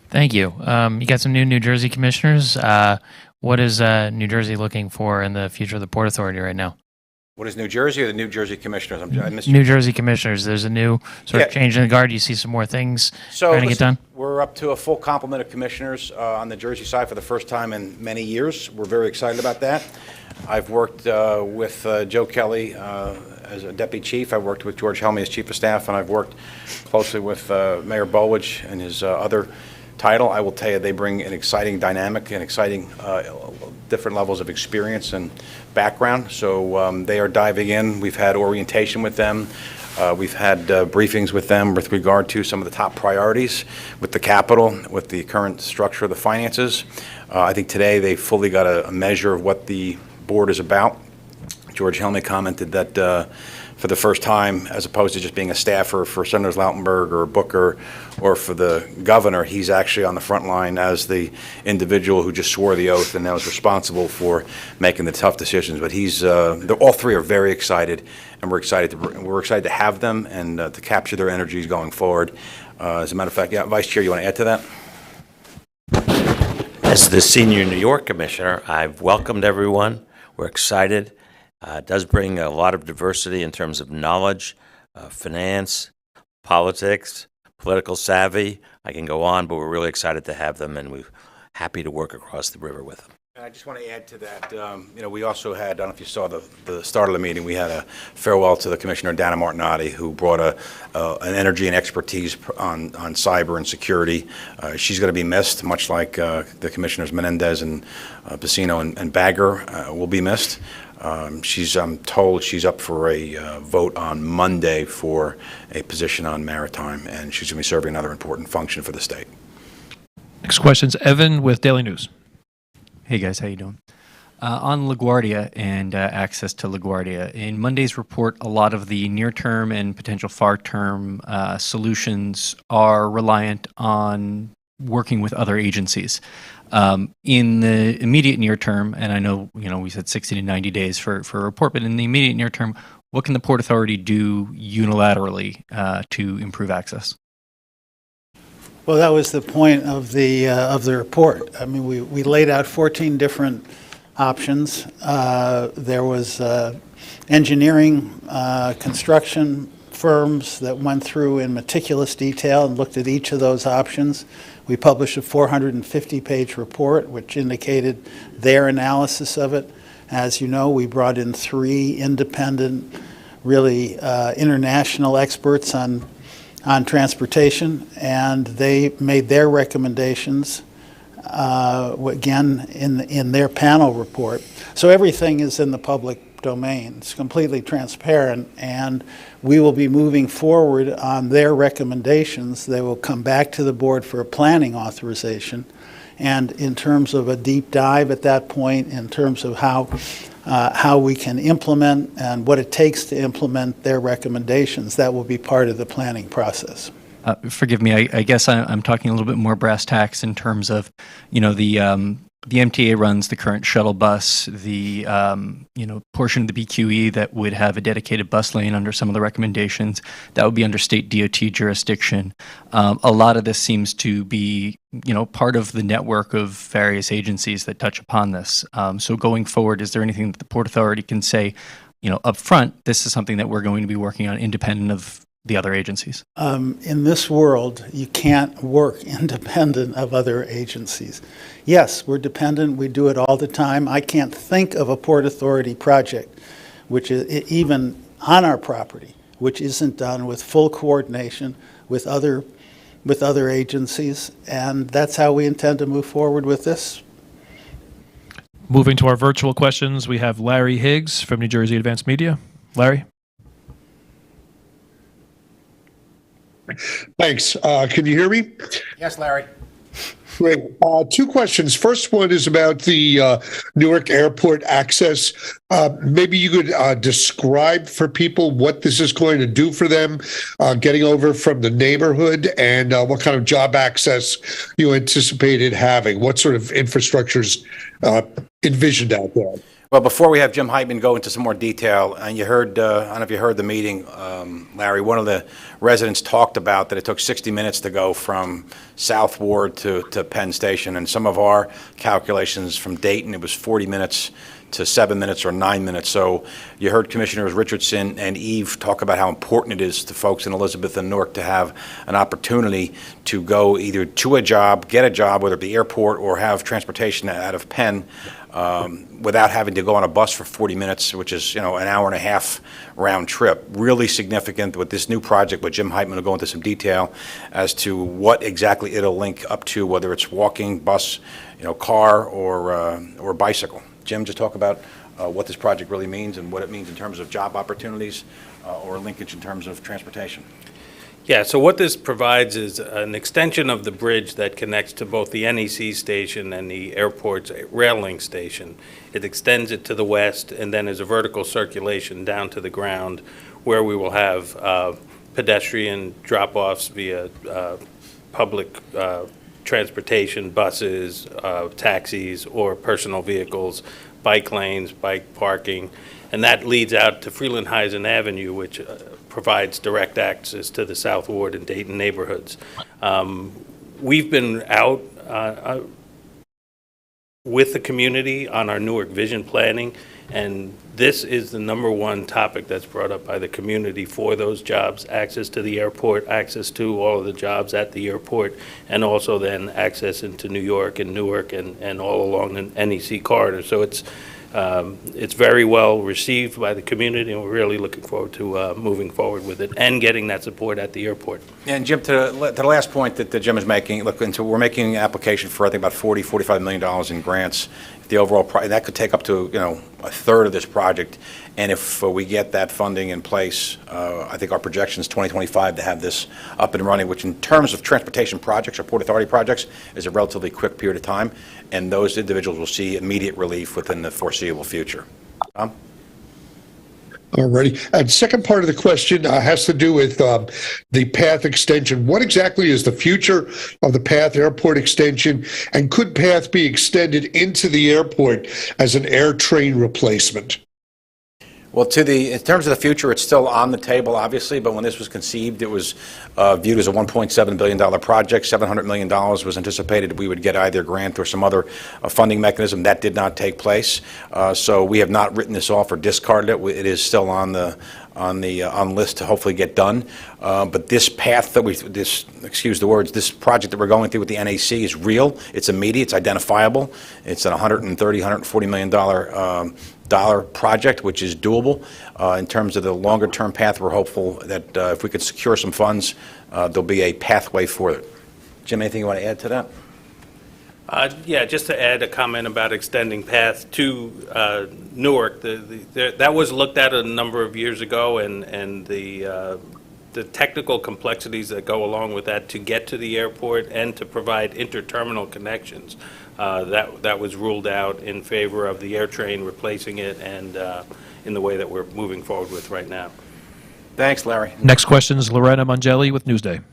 Thank you. You got some New Jersey commissioners. What is New Jersey looking for in the future of the Port Authority right now? What is New Jersey or the New Jersey Commissioners? I missed New Jersey commissioners. There's a new sort of change in the guard. You see some more things trying to get done? We're up to a full complement of commissioners on the Jersey side for the first time in many years. We're very excited about that. I've worked with Joe Kelly as a deputy chief. I've worked with George Helmy as chief of staff, and I've worked closely with Mayor Bolwich and his other title. I will tell you, they bring an exciting dynamic and exciting different levels of experience and background. So they are diving in. We've had orientation with them. We've had briefings with them with regard to some of the top priorities with the capital, with the current structure of the finances. I think today they fully got a measure of what the board is about. George Helmy commented that for the first time, as opposed to just being a staffer for Senators Lautenberg or Booker or for the governor, he's actually on the front line as the individual who just swore the oath and now is responsible for making the tough decisions. But all three are very excited, and we're excited to have them and to capture their energies going forward. As a matter of fact, Vice Chair, you want to add to that? As the senior New York commissioner, I've welcomed everyone. We're excited. It does bring a lot of diversity in terms of knowledge, finance, politics, political savvy. I can go on, but we're really excited to have them, and we're happy to work across the river with them. And I just want to add to that, we also had, I don't know if you saw the start of the meeting, we had a farewell to the Commissioner Dana Martinotti, who brought an energy and expertise on cyber and security. She's going to be missed, much like the Commissioners Menendez and Pacino and Bagger will be missed. I'm told she's up for a vote on Monday for a position on maritime, and she's going to be serving another important function for the state. Next question's Evan with Daily News. Hey guys, how you doing? On LaGuardia and access to LaGuardia, in Monday's report, a lot of the near-term and potential far-term solutions are reliant on working with other agencies. In the immediate near term, and I know we said 60 to 90 days for a report, but in the immediate near term, what can the Port Authority do unilaterally to improve access? Well, that was the point of the report. I mean, we laid out 14 different options. There was engineering, construction firms that went through in meticulous detail and looked at each of those options. We published a 450-page report, which indicated their analysis of it. As you know, we brought in 3 independent, really international experts on transportation, and they made their recommendations, again, in their panel report. So everything is in the public domain. It's completely transparent, and we will be moving forward on their recommendations. They will come back to the board for a planning authorization, and in terms of a deep dive at that point, in terms of how we can implement and what it takes to implement their recommendations, that will be part of the planning process. Forgive me, I guess I'm talking a little bit more brass tacks in terms of, the MTA runs the current shuttle bus, the portion of the BQE that would have a dedicated bus lane under some of the recommendations, that would be under state DOT jurisdiction. A lot of this seems to be part of the network of various agencies that touch upon this. So going forward, is there anything that the Port Authority can say, up front, this is something that we're going to be working on independent of the other agencies? In this world, you can't work independent of other agencies. Yes, we're dependent. We do it all the time. I can't think of a Port Authority project, which is even on our property, which isn't done with full coordination with other agencies, and that's how we intend to move forward with this. Moving to our virtual questions, we have Larry Higgs from New Jersey Advanced Media. Larry? Thanks. Can you hear me? Yes, Larry. Great. Two questions. First one is about the Newark Airport access. Maybe you could describe for people what this is going to do for them, getting over from the neighborhood, and what kind of job access you anticipated having. What sort of infrastructures envisioned out there? Well, before we have Jim Heitman go into some more detail, and you heard, I don't know if you heard the meeting, Larry, one of the residents talked about that it took 60 minutes to go from South Ward to Penn Station, and some of our calculations from Dayton, it was 40 minutes to 7 minutes or 9 minutes. So you heard Commissioners Richardson and Eve talk about how important it is to folks in Elizabeth and Newark to have an opportunity to go either to a job, get a job, whether it be airport or have transportation out of Penn, without having to go on a bus for 40 minutes, which is, an hour and a half round trip. Really significant with this new project, but Jim Heitman will go into some detail as to what exactly it'll link up to, whether it's walking, bus, car, or bicycle. Jim, just talk about what this project really means and what it means in terms of job opportunities or linkage in terms of transportation. Yeah, so what this provides is an extension of the bridge that connects to both the NEC station and the airport's rail link station. It extends it to the west, and then there's a vertical circulation down to the ground where we will have pedestrian drop-offs via public transportation, buses, taxis, or personal vehicles, bike lanes, bike parking, and that leads out to Freeland-Heisen Avenue, which provides direct access to the South Ward and Dayton neighborhoods. We've been out with the community on our Newark vision planning, and this is the #1 topic that's brought up by the community for those jobs: access to the airport, access to all of the jobs at the airport, and also then access into New York and Newark and all along the NEC corridor. So it's very well received by the community, and we're really looking forward to moving forward with it and getting that support at the airport. And Jim, to the last point that Jim is making, look, we're making an application for, I think, about $45 million in grants. If the overall, that could take up to, a third of this project. And if we get that funding in place, I think our projection is 2025 to have this up and running, which in terms of transportation projects or Port Authority projects is a relatively quick period of time. And those individuals will see immediate relief within the foreseeable future. Tom? All righty. And second part of the question has to do with the PATH extension. What exactly is the future of the PATH airport extension, and could PATH be extended into the airport as an air train replacement? Well, in terms of the future, it's still on the table, obviously, but when this was conceived, it was viewed as a $1.7 billion project. $700 million was anticipated we would get either grant or some other funding mechanism. That did not take place. So we have not written this off or discarded it. It is still on the list to hopefully get done. But this path this project that we're going through with the NAC is real. It's immediate. It's identifiable. It's an $140 million project, which is doable. In terms of the longer-term path, we're hopeful that if we could secure some funds, there'll be a pathway for it. Jim, anything you want to add to that? Yeah, just to add a comment about extending PATH to Newark. That was looked at a number of years ago, and the technical complexities that go along with that to get to the airport and to provide interterminal connections, that was ruled out in favor of the air train replacing it, and in the way that we're moving forward with right now. Thanks, Larry. Next question is Lorena Mangelli with Newsday.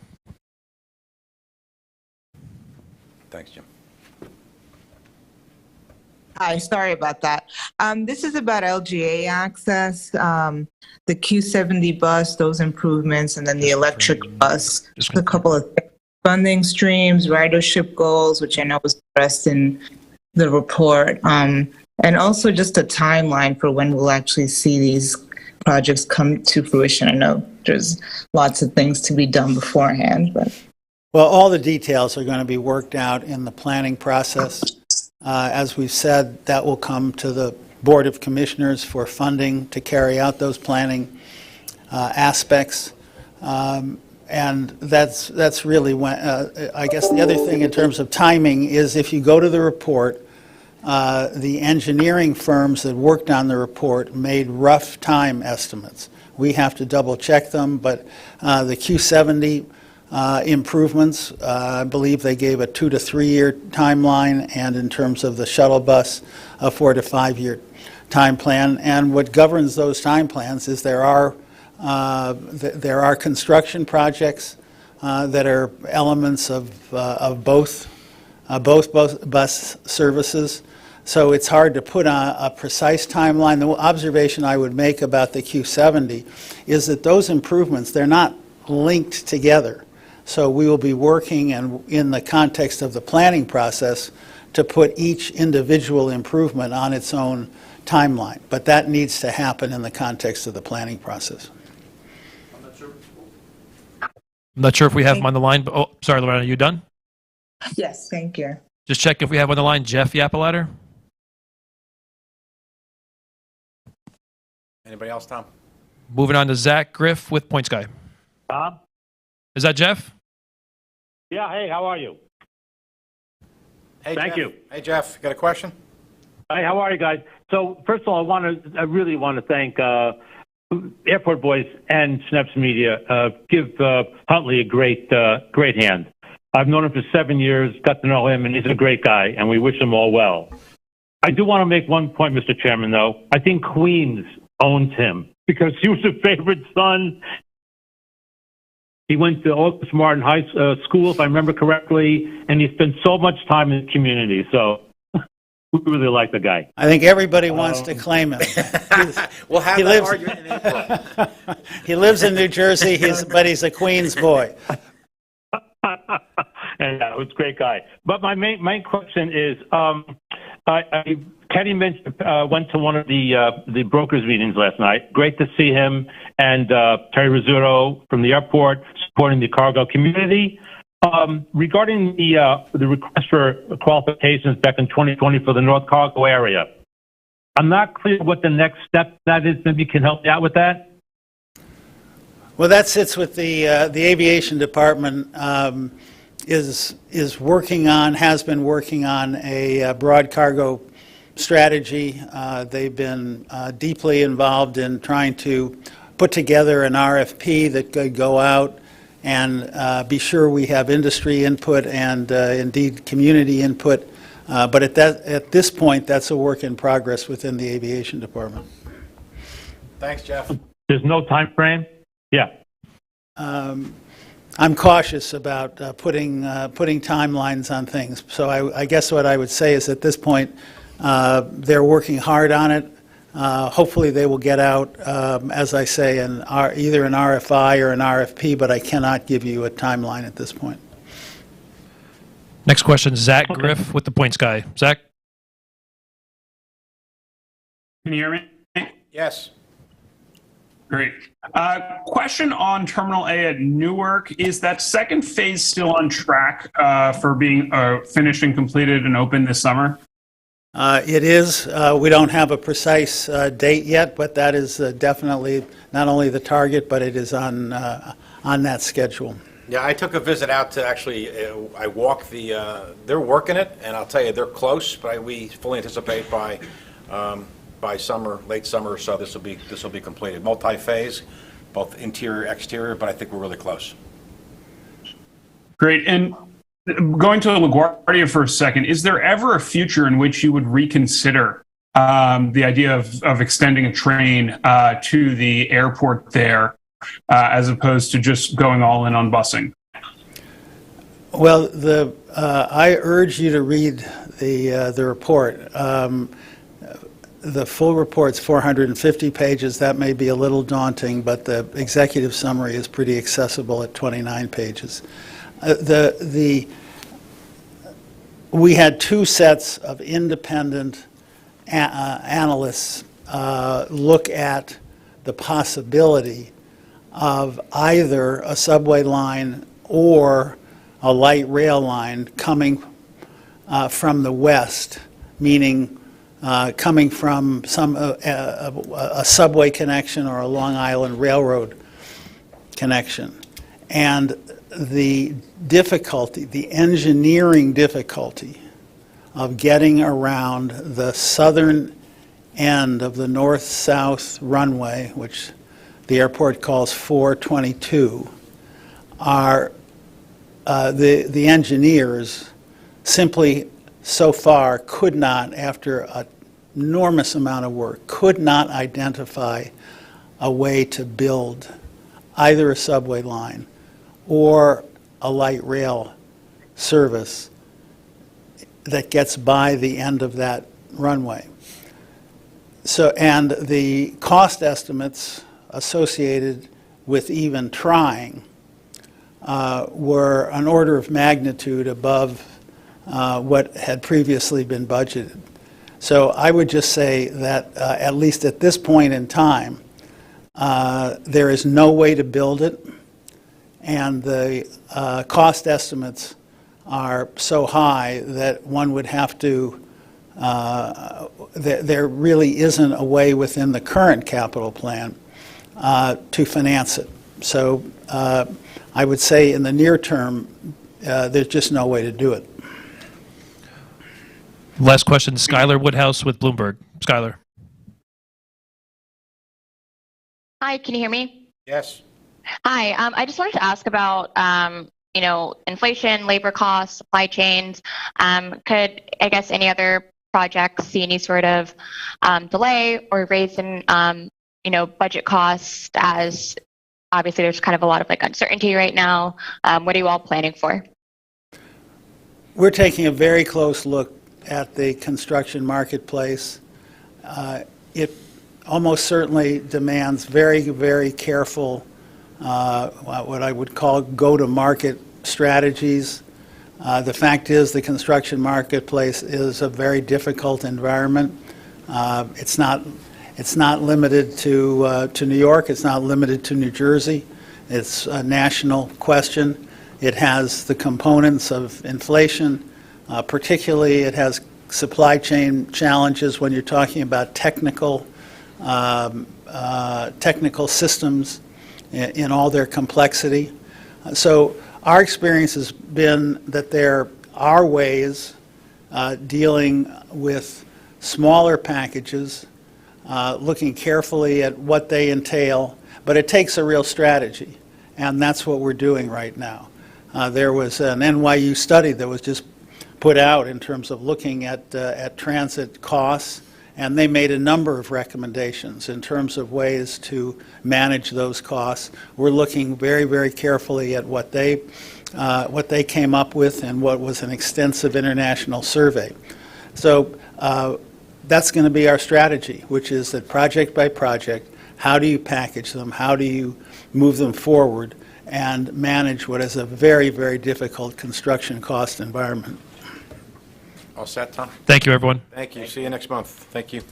Thanks, Jim. Hi, sorry about that. This is about LGA access, the Q70 bus, those improvements, and then the electric bus. Just a couple of funding streams, ridership goals, which I know was addressed in the report, and also just a timeline for when we'll actually see these projects come to fruition. I know there's lots of things to be done beforehand, but. Well, all the details are going to be worked out in the planning process. As we've said, that will come to the Board of Commissioners for funding to carry out those planning aspects. And that's really when, I guess the other thing in terms of timing is if you go to the report, the engineering firms that worked on the report made rough time estimates. We have to double check them, but the Q70 improvements. I believe they gave a 2 to 3 year timeline, and in terms of the shuttle bus, a 4 to 5 year time plan. And what governs those time plans is there are construction projects that are elements of both bus services. So it's hard to put a precise timeline. The observation I would make about the Q70 is that those improvements, they're not linked together. So we will be working in the context of the planning process to put each individual improvement on its own timeline. But that needs to happen in the context of the planning process. I'm not sure if we have him on the line, but, oh, sorry, Lorena, are you done? Yes, thank you. Just check if we have on the line Jeff Yapalatter. Anybody else, Tom? Moving on to Zach Griff with Point Sky. Tom? Is that Jeff? Yeah, hey, how are you? Hey, Thank Jeff. you. Hey, Jeff, got a question? Hey, how are you guys? So, first of all, I really want to thank Airport Boys and Schneps Media. Give Huntley a great hand. I've known him for 7 years, got to know him, and he's a great guy, and we wish him all well. I do want to make one point, Mr. Chairman, though. I think Queens owns him because he was a favorite son. He went to Otis Martin High School, if I remember correctly, and he spent so much time in the community. So we really like the guy. I think everybody wants to claim him. We'll have He that lives- argument in April. He lives in New Jersey, but he's a Queens boy. And it's a great guy. But my main question is, Kenny mentioned, went to one of the brokers meetings last night. Great to see him and Terry Rizzuto from the airport supporting the cargo community. Regarding the request for qualifications back in 2020 for the North Cargo area, I'm not clear what the next step that is. Maybe you can help me out with that. Well, that sits with the aviation department. Has been working on a broad cargo strategy. They've been deeply involved in trying to put together an RFP that could go out and be sure we have industry input and indeed community input. But at this point, that's a work in progress within the aviation department. Thanks, Jeff. There's no time frame? Yeah. I'm cautious about putting timelines on things. So I guess what I would say is at this point, they're working hard on it. Hopefully they will get out, as I say, either an RFI or an RFP, but I cannot give you a timeline at this point. Next question, Zach Griff with the Point Sky. Zach? Can you hear me? Yes. Great. Question on Terminal A at Newark. Is that second phase still on track for being finished and completed and open this summer? It is. We don't have a precise date yet, but that is definitely not only the target, but it is on that schedule. Yeah, I took a visit out to actually, I walked they're working it, and I'll tell you, they're close, but we fully anticipate by summer, late summer or so, this will be completed. Multi-phase, both interior, exterior, but I think we're really close. Great. And going to LaGuardia for a second, is there ever a future in which you would reconsider the idea of extending a train to the airport there, as opposed to just going all in on busing? Well, I urge you to read the report. The full report's 450 pages. That may be a little daunting, but the executive summary is pretty accessible at 29 pages. We had two sets of independent analysts look at the possibility of either a subway line or a light rail line coming from the west, meaning coming from a subway connection or a Long Island Railroad connection. And the difficulty, the engineering difficulty of getting around the southern end of the north-south runway, which the airport calls 422, are the engineers simply so far could not, after an enormous amount of work, could not identify a way to build either a subway line or a light rail service that gets by the end of that runway. So, and the cost estimates associated with even trying were an order of magnitude above what had previously been budgeted. So I would just say that at least at this point in time, there is no way to build it, and the cost estimates are so high that one would have to, there really isn't a way within the current capital plan to finance it. So I would say in the near term, there's just no way to do it. Last question, Skylar Woodhouse with Bloomberg. Skylar. Hi, can you hear me? Yes. Hi, I just wanted to ask about, inflation, labor costs, supply chains. Could, I guess, any other projects see any sort of delay or raise in, budget costs, as obviously there's kind of a lot of uncertainty right now? What are you all planning for? We're taking a very close look at the construction marketplace. It almost certainly demands very, very careful, what I would call go-to-market strategies. The fact is the construction marketplace is a very difficult environment. It's not limited to New York. It's not limited to New Jersey. It's a national question. It has the components of inflation. Particularly, it has supply chain challenges when you're talking about technical systems in all their complexity. So our experience has been that there are ways dealing with smaller packages, looking carefully at what they entail, but it takes a real strategy, and that's what we're doing right now. There was an NYU study that was just put out in terms of looking at transit costs, and they made a number of recommendations in terms of ways to manage those costs. We're looking very, very carefully at what they came up with and what was an extensive international survey. So that's going to be our strategy, which is that project by project, how do you package them, how do you move them forward, and manage what is a very, very difficult construction cost environment. All set, Tom? Thank you, everyone. Thank you. See you next month. Thank you.